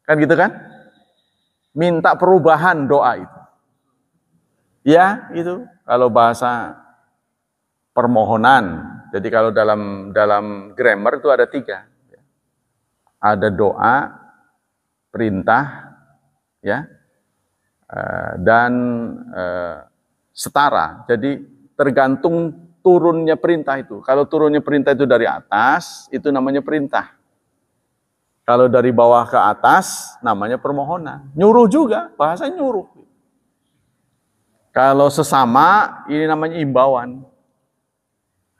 [SPEAKER 1] Kan gitu kan? Minta perubahan doa itu. Ya, itu kalau bahasa permohonan. Jadi kalau dalam grammar itu ada 3. Ada doa, perintah, ya, dan setara. Jadi tergantung turunnya perintah itu. Kalau turunnya perintah itu dari atas, itu namanya perintah. Kalau dari bawah ke atas, namanya permohonan. Nyuruh juga, bahasa nyuruh. Kalau sesama, ini namanya imbauan.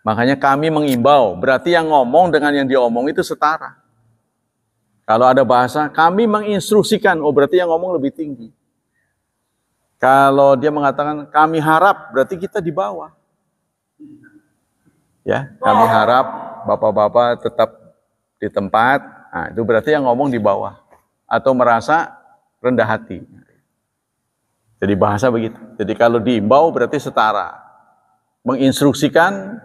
[SPEAKER 1] Makanya kami mengimbau, berarti yang ngomong dengan yang diomong itu setara. Kalau ada bahasa, kami menginstruksikan, oh berarti yang ngomong lebih tinggi. Kalau dia mengatakan kami harap, berarti kita di bawah. Ya, kami harap bapak-bapak tetap di tempat. Nah, itu berarti yang ngomong di bawah atau merasa rendah hati. Jadi bahasa begitu. Jadi kalau diimbau berarti setara. Menginstruksikan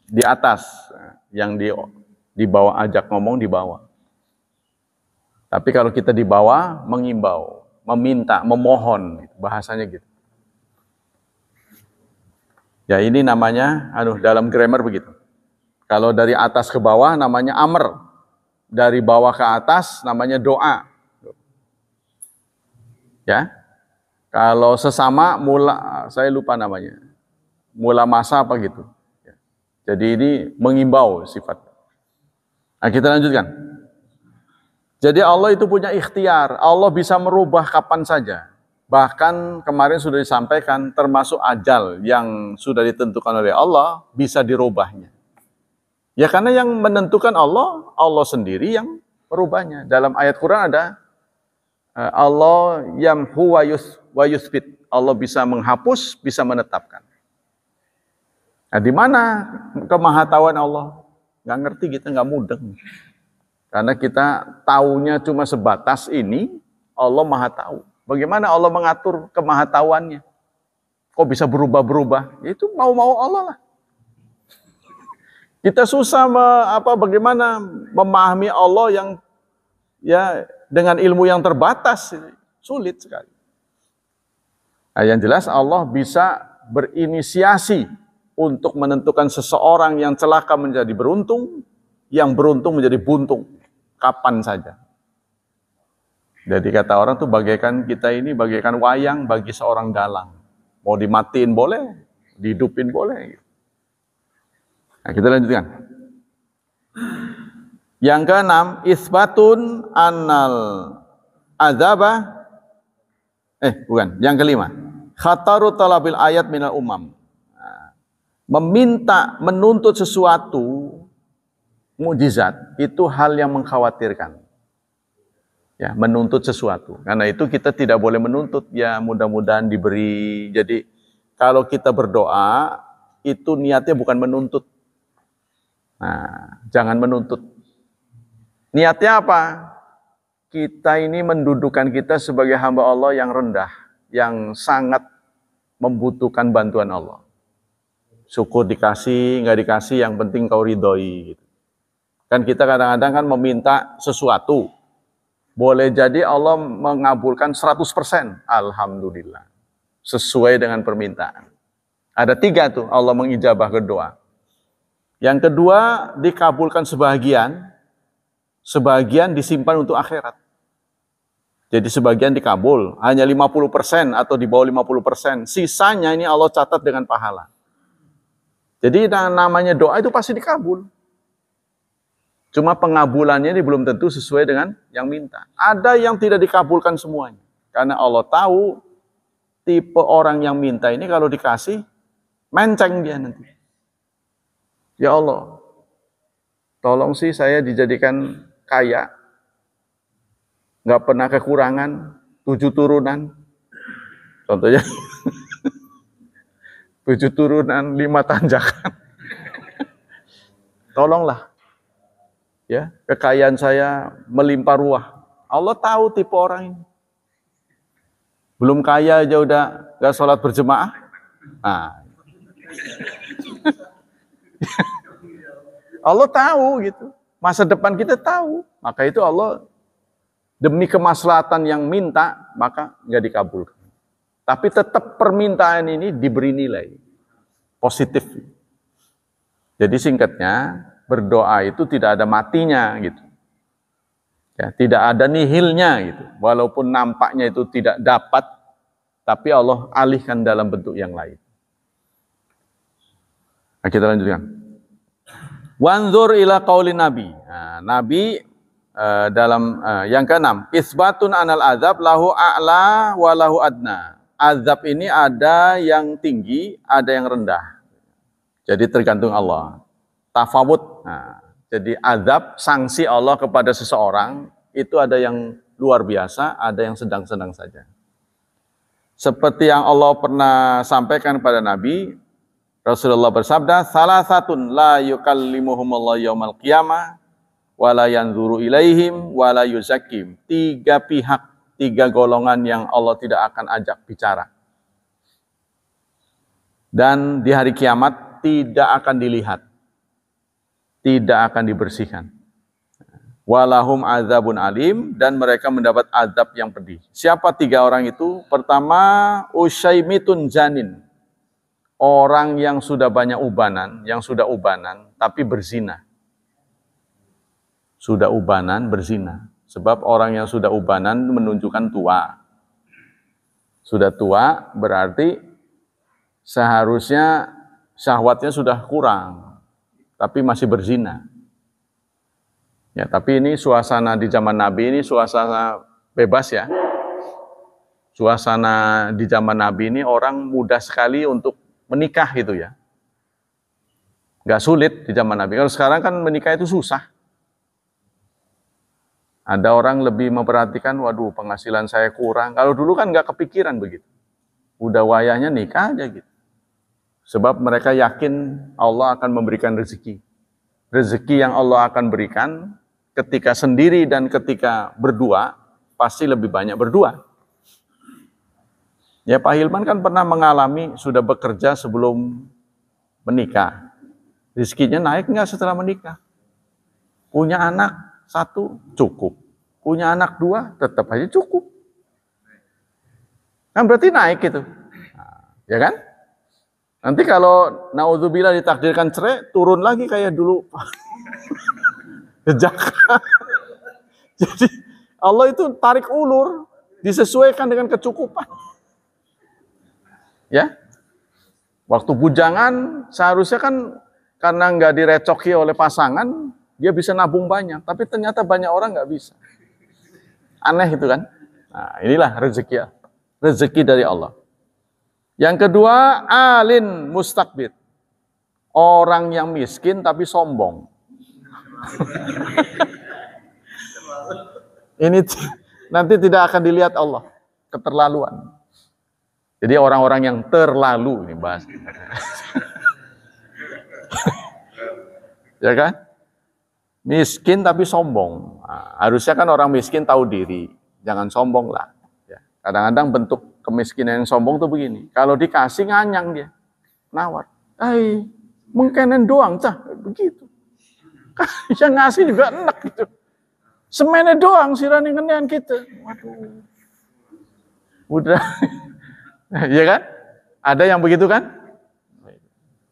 [SPEAKER 1] di atas, yang di bawah ajak ngomong di bawah. Tapi kalau kita di bawah mengimbau, meminta, memohon, bahasanya gitu. Ya ini namanya, dalam grammar begitu. Kalau dari atas ke bawah namanya amr, dari bawah ke atas namanya doa. Ya, kalau sesama saya lupa namanya, mula masa apa gitu. Jadi ini mengimbau sifat. Nah kita lanjutkan. Jadi Allah itu punya ikhtiar, Allah bisa merubah kapan saja. Bahkan kemarin sudah disampaikan termasuk ajal yang sudah ditentukan oleh Allah bisa dirubahnya. Ya karena yang menentukan Allah, Allah sendiri yang merubahnya. Dalam ayat Quran ada Allah yamhu wa yusbit. Allah bisa menghapus, bisa menetapkan. Nah di mana kemahatauan Allah? Nggak ngerti kita, nggak mudeng. Karena kita taunya cuma sebatas ini, Allah maha tahu. Bagaimana Allah mengatur kemahatauannya? Kok bisa berubah-berubah? Itu mau-mau Allah lah. Kita susah bagaimana memahami Allah yang ya dengan ilmu yang terbatas, sulit sekali. Nah, yang jelas Allah bisa berinisiasi untuk menentukan seseorang yang celaka menjadi beruntung, yang beruntung menjadi buntung. Kapan saja. Jadi kata orang tuh bagaikan kita ini bagaikan wayang bagi seorang dalang. Mau dimatiin boleh, dihidupin boleh. Nah, kita lanjutkan. Yang keenam, isbatun annal azaba. Yang kelima, khataru talabil ayat minal umam. Nah, meminta, menuntut sesuatu mukjizat itu hal yang mengkhawatirkan. Ya, menuntut sesuatu. Karena itu kita tidak boleh menuntut, ya mudah-mudahan diberi. Jadi kalau kita berdoa itu niatnya bukan menuntut. Nah, jangan menuntut. Niatnya apa? Kita ini mendudukan kita sebagai hamba Allah yang rendah, yang sangat membutuhkan bantuan Allah. Syukur dikasih, nggak dikasih, yang penting kau ridhoi. Gitu. Kan kita kadang-kadang kan meminta sesuatu. Boleh jadi Allah mengabulkan 100%. Alhamdulillah. Sesuai dengan permintaan. Ada 3 tuh Allah mengijabah doa. Yang kedua, dikabulkan sebagian disimpan untuk akhirat. Jadi sebagian dikabul, hanya 50% atau di bawah 50%. Sisanya ini Allah catat dengan pahala. Jadi namanya doa itu pasti dikabul. Cuma pengabulannya ini belum tentu sesuai dengan yang minta. Ada yang tidak dikabulkan semuanya. Karena Allah tahu tipe orang yang minta ini kalau dikasih, menceng dia nanti. Ya Allah, tolong sih saya dijadikan kaya. Nggak pernah kekurangan, 7 turunan. Contohnya, 7 turunan, 5 tanjakan. Tolonglah. Ya, kekayaan saya melimpah ruah. Allah tahu tipe orang ini. Belum kaya aja udah nggak sholat berjemaah. Nah. Allah tahu gitu. Masa depan kita tahu. Maka itu Allah demi kemaslahatan yang minta, maka nggak dikabulkan. Tapi tetap permintaan ini diberi nilai positif. Jadi singkatnya, berdoa itu tidak ada matinya gitu. Ya, tidak ada nihilnya gitu. Walaupun nampaknya itu tidak dapat, tapi Allah alihkan dalam bentuk yang lain. Nah, kita lanjutkan. Wanzur ila qauli Nabi. Nah, Nabi dalam yang keenam, isbatun anal azab lahu a'la wa lahu adna. Azab ini ada yang tinggi, ada yang rendah. Jadi tergantung Allah. Tafawud. Nah, jadi azab, sanksi Allah kepada seseorang itu ada yang luar biasa, ada yang sedang-sedang saja. Seperti yang Allah pernah sampaikan kepada Nabi, Rasulullah bersabda, salasatun la yukallimuhumullahu yaumal qiyamah wala yanzuru ilaihim wala yuzakkim. 3 pihak, 3 golongan yang Allah tidak akan ajak bicara. Dan di hari kiamat tidak akan dilihat. Tidak akan dibersihkan. Walahum azabun alim, dan mereka mendapat azab yang pedih. Siapa 3 orang itu? Pertama, usyaimitun janin. Orang yang sudah banyak ubanan, tapi berzina. Sudah ubanan, berzina. Sebab orang yang sudah ubanan menunjukkan tua. Sudah tua berarti seharusnya syahwatnya sudah kurang, tapi masih berzina. Ya, tapi ini suasana di zaman Nabi ini suasana bebas ya. Suasana di zaman Nabi ini orang mudah sekali untuk menikah gitu ya. Nggak sulit di zaman Nabi. Kalau sekarang kan menikah itu susah. Ada orang lebih memperhatikan, waduh penghasilan saya kurang. Kalau dulu kan nggak kepikiran begitu. Udah wayahnya nikah aja gitu. Sebab mereka yakin Allah akan memberikan rezeki. Rezeki yang Allah akan berikan ketika sendiri dan ketika berdua, pasti lebih banyak berdua. Ya, Pak Hilman kan pernah mengalami, sudah bekerja sebelum menikah. Rezekinya naik nggak setelah menikah? Punya anak 1 cukup. Punya anak 2 tetap aja cukup. Kan berarti naik gitu. Nah, ya kan? Nanti kalau naudzubillah ditakdirkan cerai, turun lagi kayak dulu. Jejak. Jadi Allah itu tarik ulur, disesuaikan dengan kecukupan. Ya. Waktu bujangan seharusnya kan karena nggak direcoki oleh pasangan, dia bisa nabung banyak, tapi ternyata banyak orang nggak bisa. Aneh itu kan. Nah, inilah rezeki, rezeki dari Allah. Yang kedua, alin mustakbir. Orang yang miskin tapi sombong. Ini nanti tidak akan dilihat Allah, keterlaluan. Jadi orang-orang yang terlalu ini bahas. Ya kan? Miskin tapi sombong. Nah, harusnya kan orang miskin tahu diri, jangan sombong lah. Ya. Kadang-kadang bentuk kemiskinan yang sombong tuh begini. Kalau dikasih nganyang dia, nawar. Mengkenen doang cah, begitu. Yang ngasih juga enak gitu. Semennya doang sirani ngenean kita. Waduh. Udah. Ya kan? Ada yang begitu kan?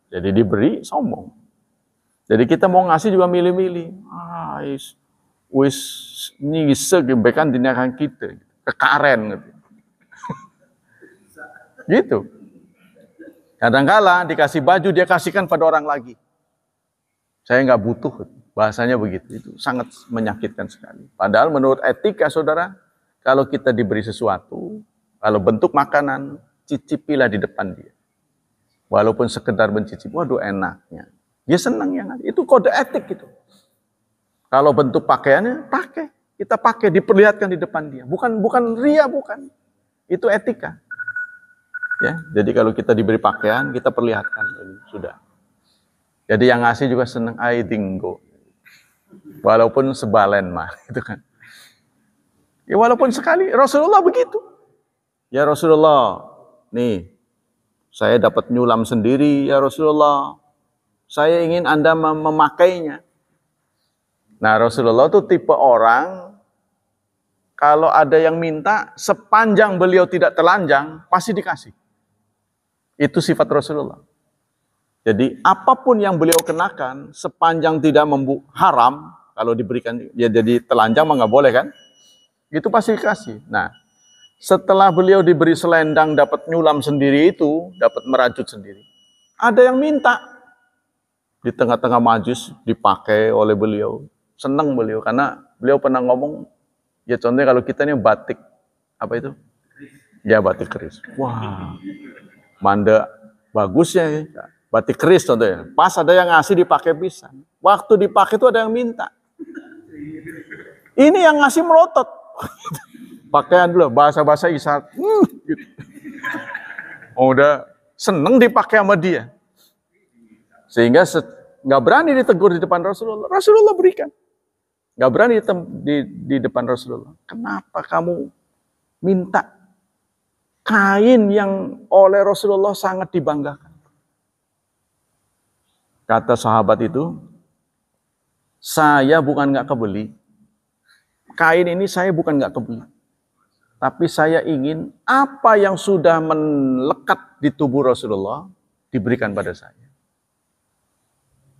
[SPEAKER 1] Jadi diberi sombong. Jadi kita mau ngasih juga milih-milih. Wis nyise gebekan dinakan kita, kekaren gitu. Gitu. Kadang-kala dikasih baju dia kasihkan pada orang lagi. Saya nggak butuh, bahasanya begitu. Itu sangat menyakitkan sekali. Padahal menurut etika saudara, kalau kita diberi sesuatu, kalau bentuk makanan, cicipilah di depan dia. Walaupun sekedar mencicipi, waduh enaknya. Dia senang yang itu kode etik gitu. Kalau bentuk pakaiannya, pakai. Kita pakai, diperlihatkan di depan dia. Bukan ria, bukan. Itu etika. Ya, jadi kalau kita diberi pakaian, kita perlihatkan. Sudah. Jadi yang ngasih juga senang, ai dinggo. Walaupun sebalen mah, gitu kan. Ya walaupun sekali, Rasulullah begitu. Ya Rasulullah, nih, saya dapat nyulam sendiri, ya Rasulullah. Saya ingin Anda memakainya. Nah Rasulullah itu tipe orang, kalau ada yang minta, sepanjang beliau tidak telanjang, pasti dikasih. Itu sifat Rasulullah. Jadi apapun yang beliau kenakan, sepanjang tidak haram, kalau diberikan, ya jadi telanjang mah nggak boleh kan? Itu pasti dikasih. Nah, setelah beliau diberi selendang, dapat nyulam sendiri itu, dapat merajut sendiri. Ada yang minta. Di tengah-tengah majlis dipakai oleh beliau. Senang beliau, karena beliau pernah ngomong, ya contohnya kalau kita ini batik, apa itu? Ya batik keris. Wah, manda bagus ya, batik keris contohnya. Pas ada yang ngasih dipakai bisa. Waktu dipakai itu ada yang minta. Ini yang ngasih melotot. Pakaian dulu, bahasa-bahasa isyarat. Gitu. Oh, udah seneng dipakai sama dia. Sehingga nggak berani ditegur di depan Rasulullah. Rasulullah berikan. Nggak berani di depan Rasulullah. Kenapa kamu minta kain yang oleh Rasulullah sangat dibanggakan? Kata sahabat itu, saya bukan nggak kebeli. Kain ini saya bukan nggak kebeli. Tapi saya ingin apa yang sudah melekat di tubuh Rasulullah diberikan pada saya.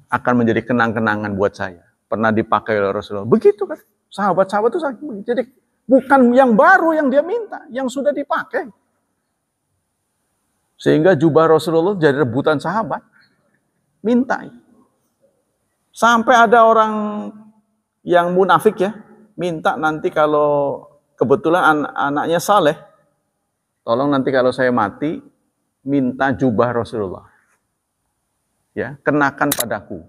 [SPEAKER 1] Akan menjadi kenang-kenangan buat saya. Pernah dipakai oleh Rasulullah. Begitu kan. Sahabat-sahabat itu sakit. Jadi bukan yang baru yang dia minta. Yang sudah dipakai. Sehingga jubah Rasulullah jadi rebutan sahabat. Minta. Sampai ada orang yang munafik ya. Minta nanti kalau kebetulan anaknya saleh. Tolong nanti kalau saya mati. Minta jubah Rasulullah. Ya, kenakan padaku.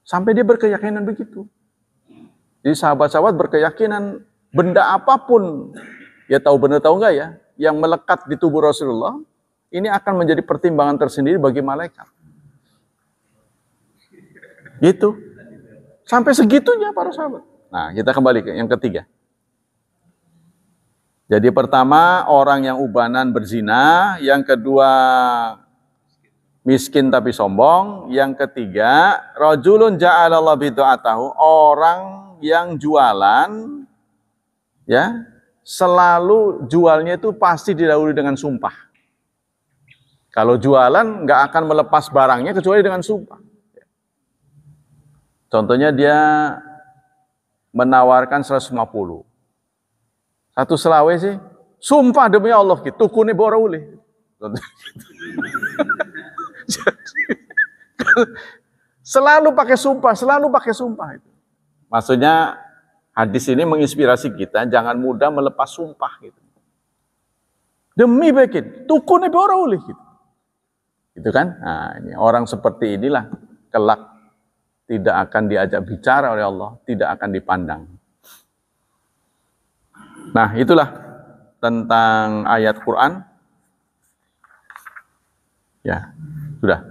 [SPEAKER 1] Sampai dia berkeyakinan begitu. Jadi sahabat-sahabat berkeyakinan benda apapun, ya tahu benar tahu enggak ya, yang melekat di tubuh Rasulullah, ini akan menjadi pertimbangan tersendiri bagi malaikat. Gitu. Sampai segitunya para sahabat. Nah, kita kembali ke yang ketiga. Jadi pertama, orang yang ubanan berzina, yang kedua miskin tapi sombong. Yang ketiga, rajulun ja'alallahu bid'atahu, orang yang jualan ya, selalu jualnya itu pasti didahului dengan sumpah. Kalau jualan nggak akan melepas barangnya kecuali dengan sumpah. Contohnya dia menawarkan 150. Satu selawe sih, sumpah demi Allah gitu, tukune bora ulih. Selalu pakai sumpah itu. Maksudnya hadis ini menginspirasi kita jangan mudah melepas sumpah gitu. Demi bikin tukune ora oleh gitu. Gitu kan? Nah, ini orang seperti inilah kelak tidak akan diajak bicara oleh Allah, tidak akan dipandang. Nah, itulah tentang ayat Quran. Ya, sudah.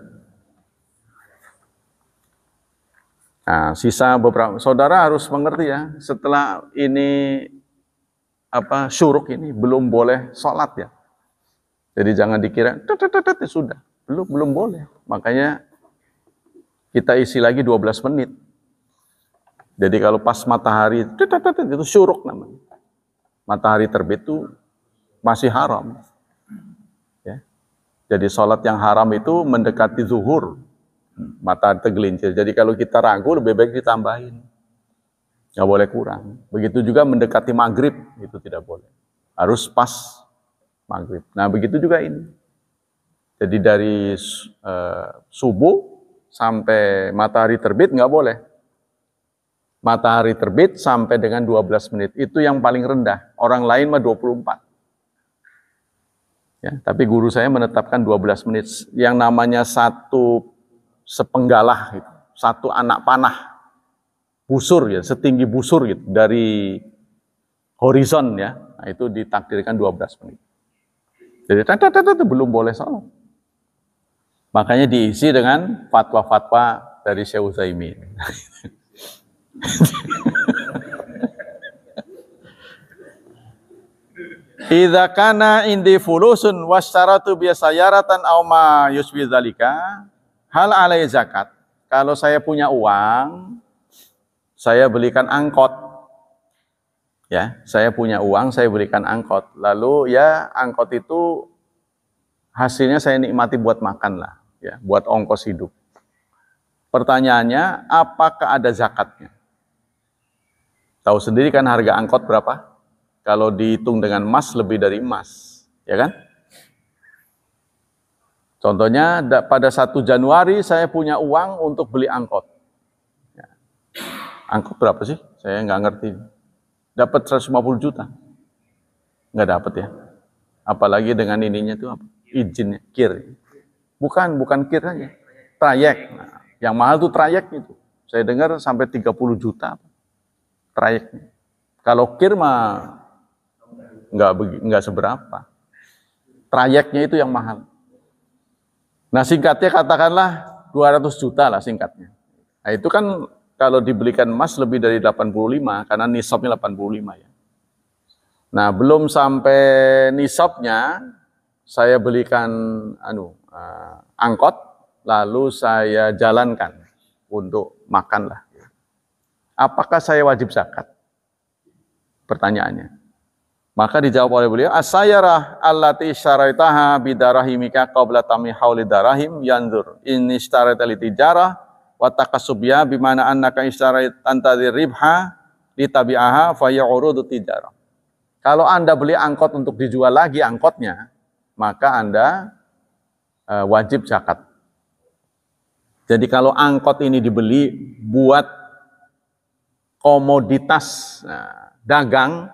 [SPEAKER 1] Nah, sisa beberapa saudara harus mengerti ya, setelah ini syuruk ini belum boleh sholat ya. Jadi jangan dikira sudah, belum boleh. Makanya kita isi lagi 12 menit. Jadi kalau pas matahari itu syuruk namanya. Matahari terbit itu masih haram. Ya. Jadi sholat yang haram itu mendekati zuhur, matahari tergelincir. Jadi kalau kita ragu lebih baik ditambahin, nggak boleh kurang. Begitu juga mendekati maghrib, itu tidak boleh. Harus pas maghrib. Nah begitu juga ini. Jadi dari subuh sampai matahari terbit nggak boleh. Matahari terbit sampai dengan 12 menit. Itu yang paling rendah. Orang lain mah 24. Ya, tapi guru saya menetapkan 12 menit. Yang namanya satu sepenggalah, gitu. Satu anak panah. Busur ya, setinggi busur gitu. Dari horizon ya. Nah, itu ditakdirkan 12 menit. Jadi itu belum boleh sholat. Makanya diisi dengan fatwa-fatwa dari Syekh Utsaimin. Idza kana indi fulusun wasyaratu biasayaratan aw ma yusbi dzalika hal alai zakat. Kalau saya punya uang, saya belikan angkot. Ya, saya punya uang, saya belikan angkot. Lalu ya angkot itu hasilnya saya nikmati buat makan lah, ya, buat ongkos hidup. Pertanyaannya, apakah ada zakatnya? Tahu sendiri kan harga angkot berapa? Kalau dihitung dengan emas, lebih dari emas, ya kan? Contohnya, pada 1 Januari saya punya uang untuk beli angkot. Ya. Angkot berapa sih? Saya nggak ngerti. Dapat 150 juta. Nggak dapat ya. Apalagi dengan ininya itu apa? Izinnya, kir. Bukan kir aja. Trayek. Nah, yang mahal tuh trayek itu. Saya dengar sampai 30 juta trayeknya. Kalau kir mah nggak seberapa. Trayeknya itu yang mahal. Nah singkatnya katakanlah 200 juta lah singkatnya. Nah itu kan kalau dibelikan emas lebih dari 85 karena nisabnya 85 ya. Nah belum sampai nisabnya saya belikan angkot lalu saya jalankan untuk makan lah. Apakah saya wajib zakat? Pertanyaannya. Maka dijawab oleh beliau, as-sayyarah allati syaraitaha bidarahimika qabla tami hauli darahim yanzur in istarata litijarah wa takasubya bimana annaka istarait antadhir ribha litabi'aha fa ya'urudu tijarah. Kalau Anda beli angkot untuk dijual lagi angkotnya, maka Anda wajib zakat. Jadi kalau angkot ini dibeli buat komoditas dagang,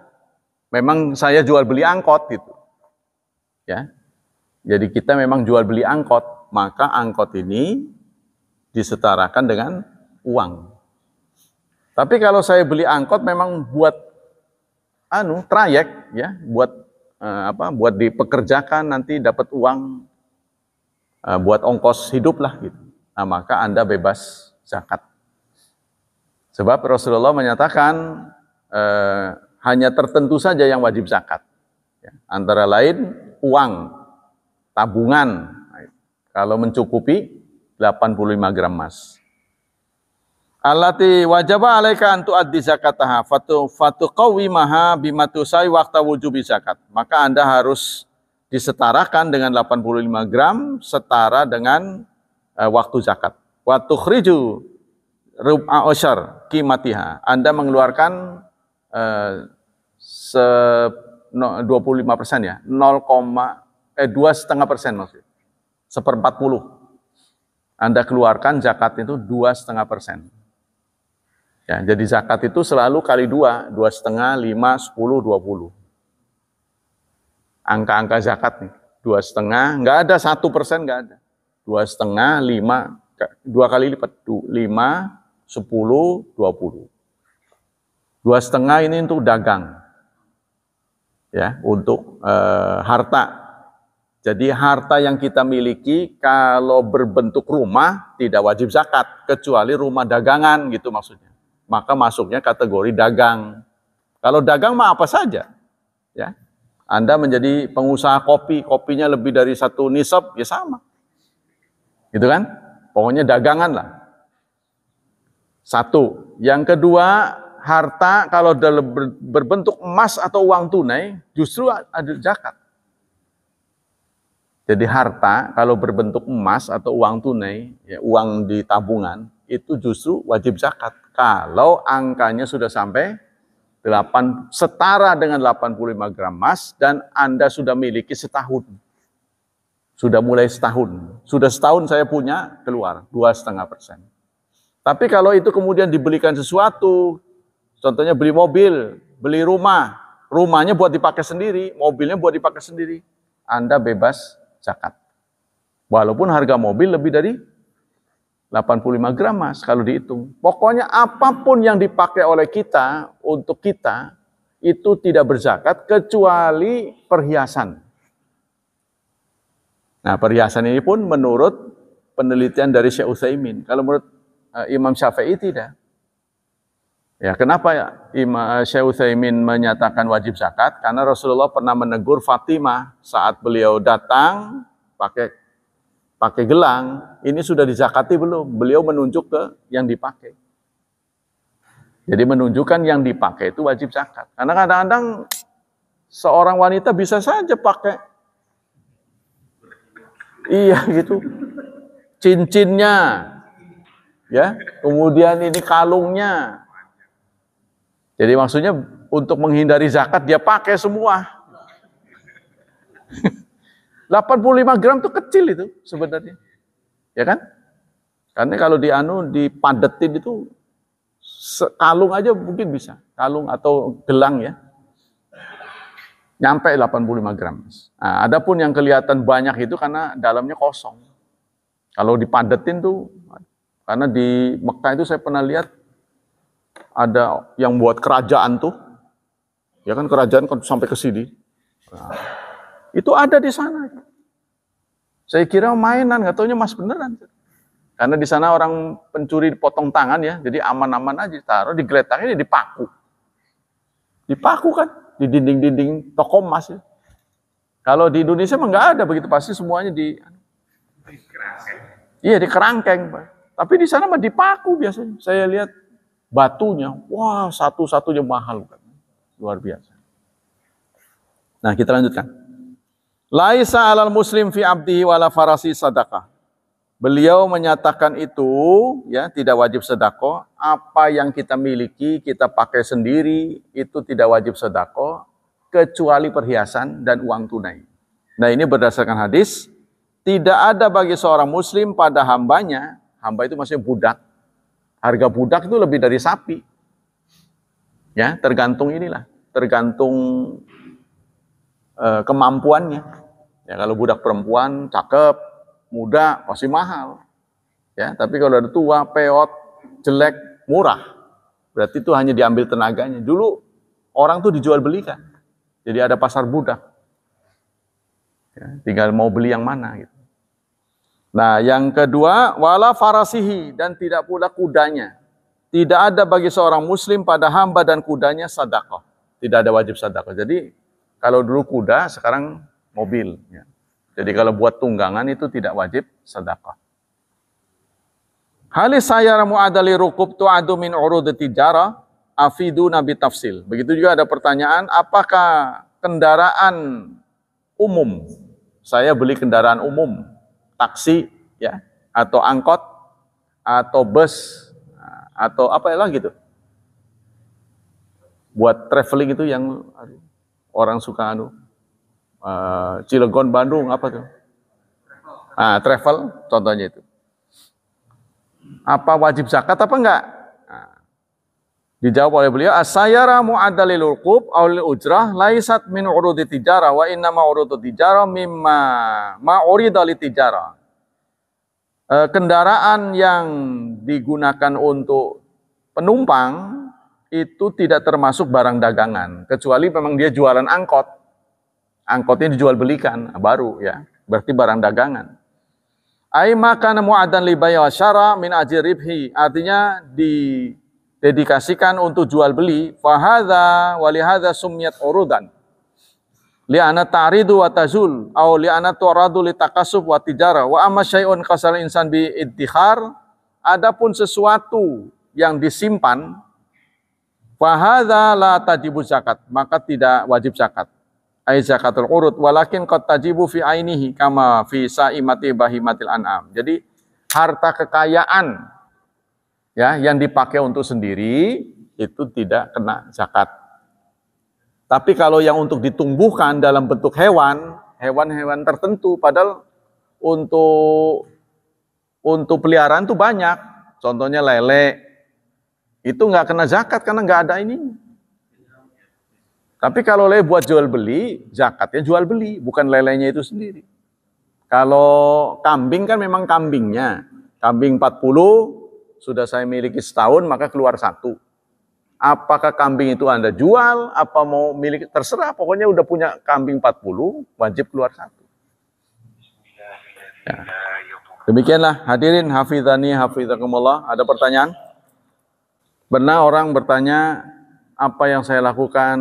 [SPEAKER 1] memang saya jual beli angkot gitu. Ya. Jadi kita memang jual beli angkot, maka angkot ini disetarakan dengan uang. Tapi kalau saya beli angkot memang buat trayek ya, buat buat dipekerjakan nanti dapat uang buat ongkos hidup lah gitu. Nah, maka Anda bebas zakat. Sebab Rasulullah menyatakan hanya tertentu saja yang wajib zakat. Ya, antara lain uang, tabungan, kalau mencukupi 85 gram emas. Allati wajaba alaika an tuaddi zakataha fatuqawwimaha bima tusai waqta wujubi zakat. Maka Anda harus disetarakan dengan 85 gram setara dengan waktu zakat. Wa tukhriju rub'a usyar qimatiha. Anda mengeluarkan 25% ya, 2,5% maksudnya, 1/40. Anda keluarkan zakat itu 2,5%. Ya, jadi zakat itu selalu kali 2, 2,5, 5, 10, 20. Angka-angka zakat nih, 2,5, nggak ada 1%, nggak ada. 2,5, 5, 2 kali lipat, 5, 10, 20. 2,5 ini untuk dagang, ya, untuk harta. Jadi harta yang kita miliki kalau berbentuk rumah tidak wajib zakat, kecuali rumah dagangan gitu maksudnya. Maka masuknya kategori dagang. Kalau dagang mah apa saja, ya. Anda menjadi pengusaha kopi, kopinya lebih dari 1 nisab, ya sama, gitu kan? Pokoknya dagangan lah. 1. Yang kedua, harta kalau berbentuk emas atau uang tunai justru ada zakat. Jadi harta kalau berbentuk emas atau uang tunai, ya, uang di tabungan, itu justru wajib zakat. Kalau angkanya sudah sampai setara dengan 85 gram emas dan Anda sudah miliki setahun. Sudah mulai setahun. Sudah setahun saya punya, keluar 2,5%. Tapi kalau itu kemudian dibelikan sesuatu, contohnya beli mobil, beli rumah, rumahnya buat dipakai sendiri, mobilnya buat dipakai sendiri, Anda bebas zakat. Walaupun harga mobil lebih dari 85 gram mas kalau dihitung. Pokoknya apapun yang dipakai oleh kita untuk kita itu tidak berzakat kecuali perhiasan. Nah, perhiasan ini pun menurut penelitian dari Syekh Utsaimin. Kalau menurut Imam Syafi'i tidak. Ya, kenapa ya Syekh Utsaimin menyatakan wajib zakat? Karena Rasulullah pernah menegur Fatimah saat beliau datang pakai gelang, ini sudah dizakati belum? Beliau menunjuk ke yang dipakai. Jadi menunjukkan yang dipakai itu wajib zakat. Karena kadang-kadang seorang wanita bisa saja pakai, iya gitu, cincinnya, ya, kemudian ini kalungnya. Jadi maksudnya untuk menghindari zakat dia pakai semua. 85 gram itu kecil itu sebenarnya. Ya kan? Karena kalau dipadetin itu kalung aja mungkin bisa. Kalung atau gelang ya. Nyampe 85 gram. Nah, adapun yang kelihatan banyak itu karena dalamnya kosong. Kalau dipadetin tuh, karena di Mekah itu saya pernah lihat ada yang buat kerajaan tuh. Ya kan kerajaan kan sampai ke sini. Nah, itu ada di sana. Saya kira mainan, nggak taunya mas beneran. Karena di sana orang pencuri potong tangan ya, jadi aman-aman aja. Taruh digeletaknya dipaku. Dipaku kan, di dinding-dinding toko emas ya. Kalau di Indonesia mah nggak ada begitu, pasti semuanya iya di kerangkeng. Tapi di sana mah dipaku biasanya. Saya lihat batunya, wah satu-satunya mahal. Luar biasa. Nah kita lanjutkan. Laisa alal muslim fi abdihi wala farasi sadaqah. Beliau menyatakan itu ya tidak wajib sedekah. Apa yang kita miliki kita pakai sendiri itu tidak wajib sedekah kecuali perhiasan dan uang tunai. Nah ini berdasarkan hadis, tidak ada bagi seorang muslim pada hambanya, hamba itu maksudnya budak. Harga budak itu lebih dari sapi. Ya, tergantung kemampuannya. Ya, kalau budak perempuan cakep, muda pasti mahal. Ya, tapi kalau ada tua, peot, jelek, murah. Berarti itu hanya diambil tenaganya. Dulu orang tuh dijual belikan. Jadi ada pasar budak. Ya, tinggal mau beli yang mana gitu. Nah, yang kedua, wala farasihi, dan tidak pula kudanya. Tidak ada bagi seorang muslim pada hamba dan kudanya sedekah. Tidak ada wajib sedekah. Jadi kalau dulu kuda, sekarang mobil. Ya. Jadi kalau buat tunggangan itu tidak wajib sedekah. Halis sayara mu'adali rukub tu'adu min urud tijarah afidu nabi tafsil. Begitu juga ada pertanyaan, apakah kendaraan umum, saya beli kendaraan umum, taksi ya, atau angkot, atau bus, atau apa lagi gitu. Buat traveling itu yang orang suka Cilegon, Bandung, apa tuh? Travel, contohnya itu. Apa wajib zakat apa enggak? Dijawab oleh beliau, as-sayara mu'adalil urqub awlil ujrah laisat min urudi tijarah wa inna ma urudu tijarah mimma ma'urida li tijarah. Kendaraan yang digunakan untuk penumpang itu tidak termasuk barang dagangan, kecuali memang dia jualan angkot. Angkotnya dijual belikan, baru ya, berarti barang dagangan. Ai maka mu'adan li bai' wa syara min ajri ribhi, artinya didedikasikan untuk jual beli, fa hadza wa li hadza sumiyat urudan. Li ana ta'ridu wa tazul aw li ana turadu li takassub wa tijarah wa amma syai'un kasal insan bi iddikhar, adapun sesuatu yang disimpan, fa hadza la tajibu zakat, maka tidak wajib zakat. ai zakatul urud walakin qad tajibu fi ainihi kama fi saimati bahimatil an'am. Jadi harta kekayaan ya yang dipakai untuk sendiri itu tidak kena zakat. Tapi kalau yang untuk ditumbuhkan dalam bentuk hewan-hewan tertentu, padahal untuk peliharaan itu banyak. Contohnya lele, itu nggak kena zakat karena nggak ada ini. Tapi kalau lele buat jual beli, zakatnya jual beli, bukan lelenya itu sendiri. Kalau kambing kan memang kambingnya. Kambing 40, sudah saya miliki setahun, maka keluar 1. Apakah kambing itu Anda jual, apa mau milik, terserah. Pokoknya udah punya kambing 40, wajib keluar 1. Ya. Demikianlah hadirin hafizani hafizakumullah. Ada pertanyaan? Benar orang bertanya, apa yang saya lakukan,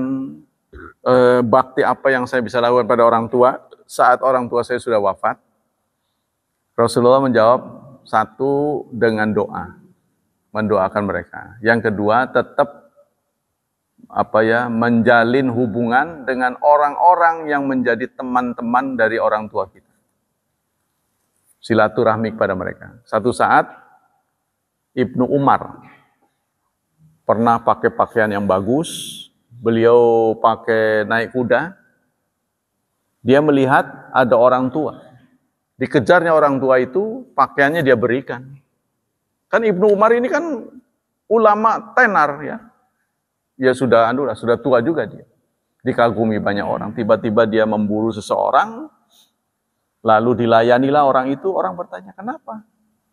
[SPEAKER 1] bakti apa yang saya bisa lakukan pada orang tua saat orang tua saya sudah wafat? Rasulullah menjawab, 1 dengan doa, mendoakan mereka. Yang kedua, tetap menjalin hubungan dengan orang-orang yang menjadi teman-teman dari orang tua kita. Silaturahmi kepada mereka. Satu saat Ibnu Umar pernah pakai pakaian yang bagus. Beliau pakai naik kuda, dia melihat ada orang tua. Dikejarnya orang tua itu, pakaiannya dia berikan. Kan Ibnu Umar ini kan ulama tenar ya. Ya sudah tua juga dia. Dikagumi banyak orang. Tiba-tiba dia memburu seseorang, lalu dilayanilah orang itu. Orang bertanya, kenapa?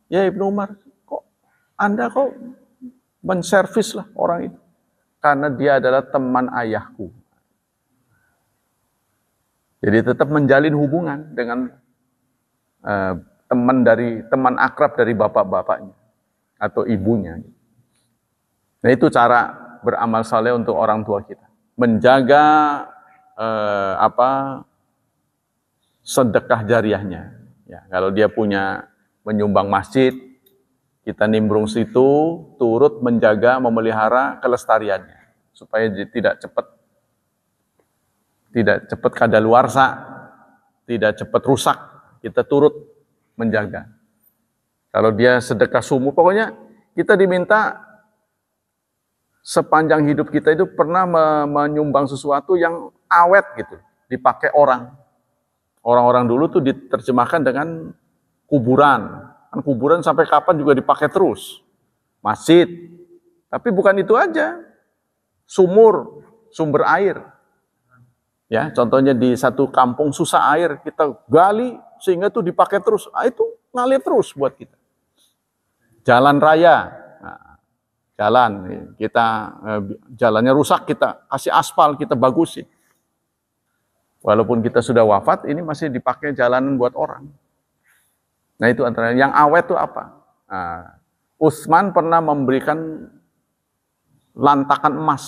[SPEAKER 1] Ya Ibnu Umar, Anda kok menservis lah orang itu? Karena dia adalah teman ayahku. Jadi tetap menjalin hubungan dengan teman akrab dari bapak-bapaknya atau ibunya. Nah itu cara beramal saleh untuk orang tua kita. Menjaga sedekah jariahnya. Ya, kalau dia punya menyumbang masjid, kita nimbrung situ, turut menjaga, memelihara kelestariannya supaya tidak cepat kadaluarsa, tidak cepat rusak. Kita turut menjaga. Kalau dia sedekah sumur, pokoknya kita diminta sepanjang hidup kita itu pernah menyumbang sesuatu yang awet gitu, dipakai orang. Orang-orang dulu tuh diterjemahkan dengan kuburan. Kan kuburan sampai kapan juga dipakai terus. Masjid. Tapi bukan itu aja. Sumber air. Ya, contohnya di satu kampung susah air, kita gali sehingga itu dipakai terus. Itu ngalir terus buat kita. Jalan raya. Jalannya rusak, kita kasih aspal, kita bagusin. Walaupun kita sudah wafat, ini masih dipakai jalanan buat orang. Nah itu antara yang awet itu apa? Utsman pernah memberikan lantakan emas,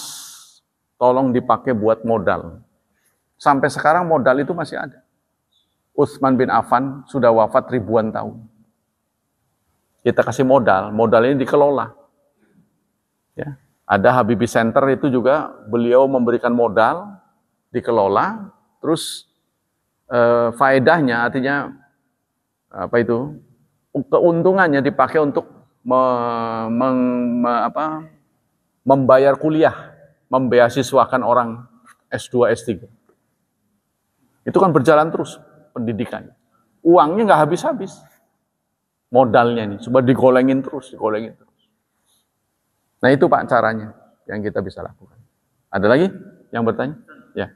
[SPEAKER 1] tolong dipakai buat modal. Sampai sekarang modal itu masih ada. Utsman bin Affan sudah wafat ribuan tahun. Kita kasih modal ini dikelola. Ya, ada Habibie Center itu juga beliau memberikan modal, dikelola, terus faedahnya artinya keuntungannya dipakai untuk membayar kuliah, membeasiswakan orang S2, S3. Itu kan berjalan terus pendidikan. Uangnya nggak habis-habis. Modalnya nih, coba digolengin terus. Nah itu Pak caranya yang kita bisa lakukan. Ada lagi yang bertanya? Ya.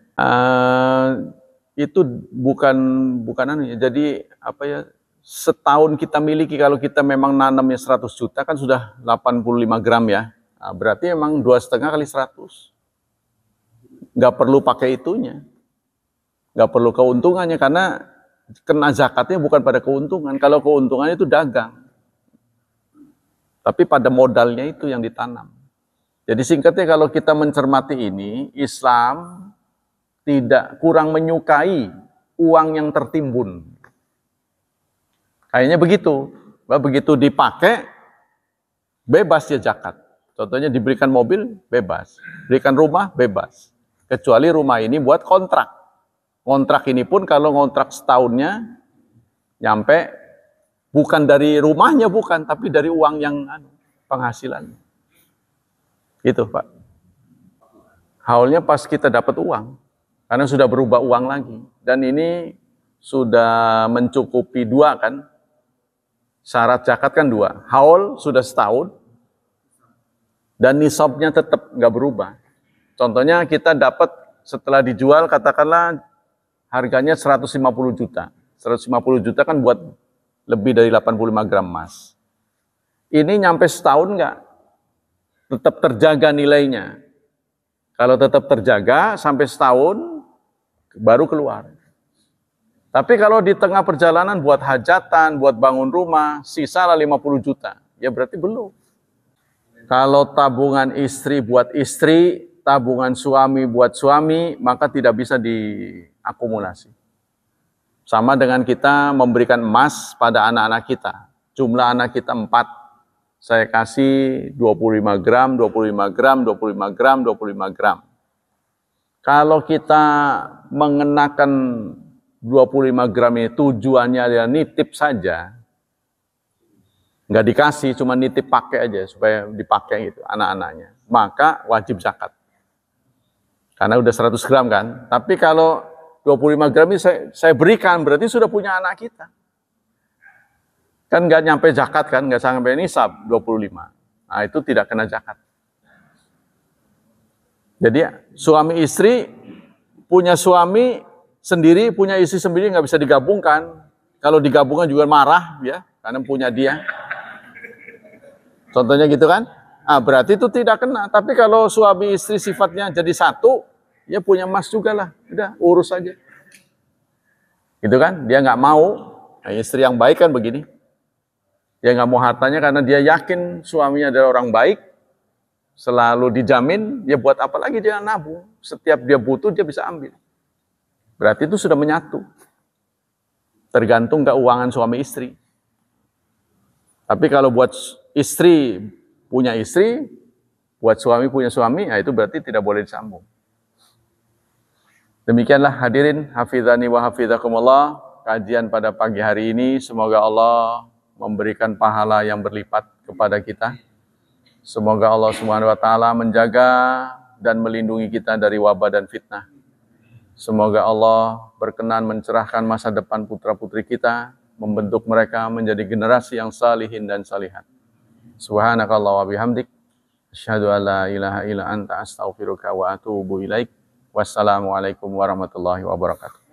[SPEAKER 1] Itu bukan jadi setahun kita miliki, kalau kita memang nanamnya 100 juta kan sudah 85 gram ya. Nah, berarti memang 2,5 kali 100. Nggak perlu pakai itunya. Nggak perlu keuntungannya karena kena zakatnya bukan pada keuntungan. Kalau keuntungannya itu dagang. Tapi pada modalnya itu yang ditanam. Jadi singkatnya kalau kita mencermati ini, Islam tidak kurang menyukai uang yang tertimbun. Kayaknya begitu dipakai, bebas ya zakat. Contohnya diberikan mobil, bebas. Berikan rumah, bebas. Kecuali rumah ini buat kontrak. Kontrak ini pun kalau kontrak setahunnya nyampe bukan dari rumahnya, bukan, tapi dari uang yang penghasilannya. Itu Pak. Haulnya pas kita dapat uang, karena sudah berubah uang lagi. Dan ini sudah mencukupi 2 kan. Syarat zakat kan 2. Haul sudah setahun, dan nisabnya tetap nggak berubah. Contohnya kita dapat setelah dijual, katakanlah harganya 150 juta. 150 juta kan buat lebih dari 85 gram emas. Ini nyampe setahun nggak? Tetap terjaga nilainya. Kalau tetap terjaga sampai setahun, baru keluar. Tapi kalau di tengah perjalanan buat hajatan, buat bangun rumah, sisa lah 50 juta. Ya berarti belum. Kalau tabungan istri buat istri, tabungan suami buat suami, maka tidak bisa diakumulasi. Sama dengan kita memberikan emas pada anak-anak kita. Jumlah anak kita 4. Saya kasih 25 gram, 25 gram, 25 gram, 25 gram. Kalau kita mengenakan 25 gram ini tujuannya adalah nitip saja, nggak dikasih, cuma nitip pakai aja supaya dipakai gitu anak-anaknya, maka wajib zakat. Karena udah 100 gram kan. Tapi kalau 25 gram ini saya berikan, berarti sudah punya anak kita. Kan nggak nyampe zakat kan, nggak sampai nisab 25. Nah itu tidak kena zakat. Jadi suami istri, punya suami sendiri, punya istri sendiri nggak bisa digabungkan. Kalau digabungkan juga marah ya, karena punya dia. Contohnya gitu kan. Ah, berarti itu tidak kena. Tapi kalau suami istri sifatnya jadi satu, ya punya emas juga lah. Udah, urus saja. Gitu kan? Dia nggak mau. Nah, istri yang baik kan begini. Dia nggak mau hartanya karena dia yakin suaminya adalah orang baik. Selalu dijamin, ya buat apa lagi dia nabung. Setiap dia butuh, dia bisa ambil. Berarti itu sudah menyatu. Tergantung keuangan suami istri. Tapi kalau buat istri punya istri, buat suami punya suami, nah itu berarti tidak boleh disambung. Demikianlah hadirin, hafizani wa hafizakumullah, kajian pada pagi hari ini. Semoga Allah memberikan pahala yang berlipat kepada kita. Semoga Allah Subhanahu wa taala menjaga dan melindungi kita dari wabah dan fitnah. Semoga Allah berkenan mencerahkan masa depan putra-putri kita, membentuk mereka menjadi generasi yang salihin dan salihat. Subhanakallah wa bihamdik, asyhadu an la ilaha illa anta astaghfiruka wa atubu ilaik. Wassalamualaikum warahmatullahi wabarakatuh.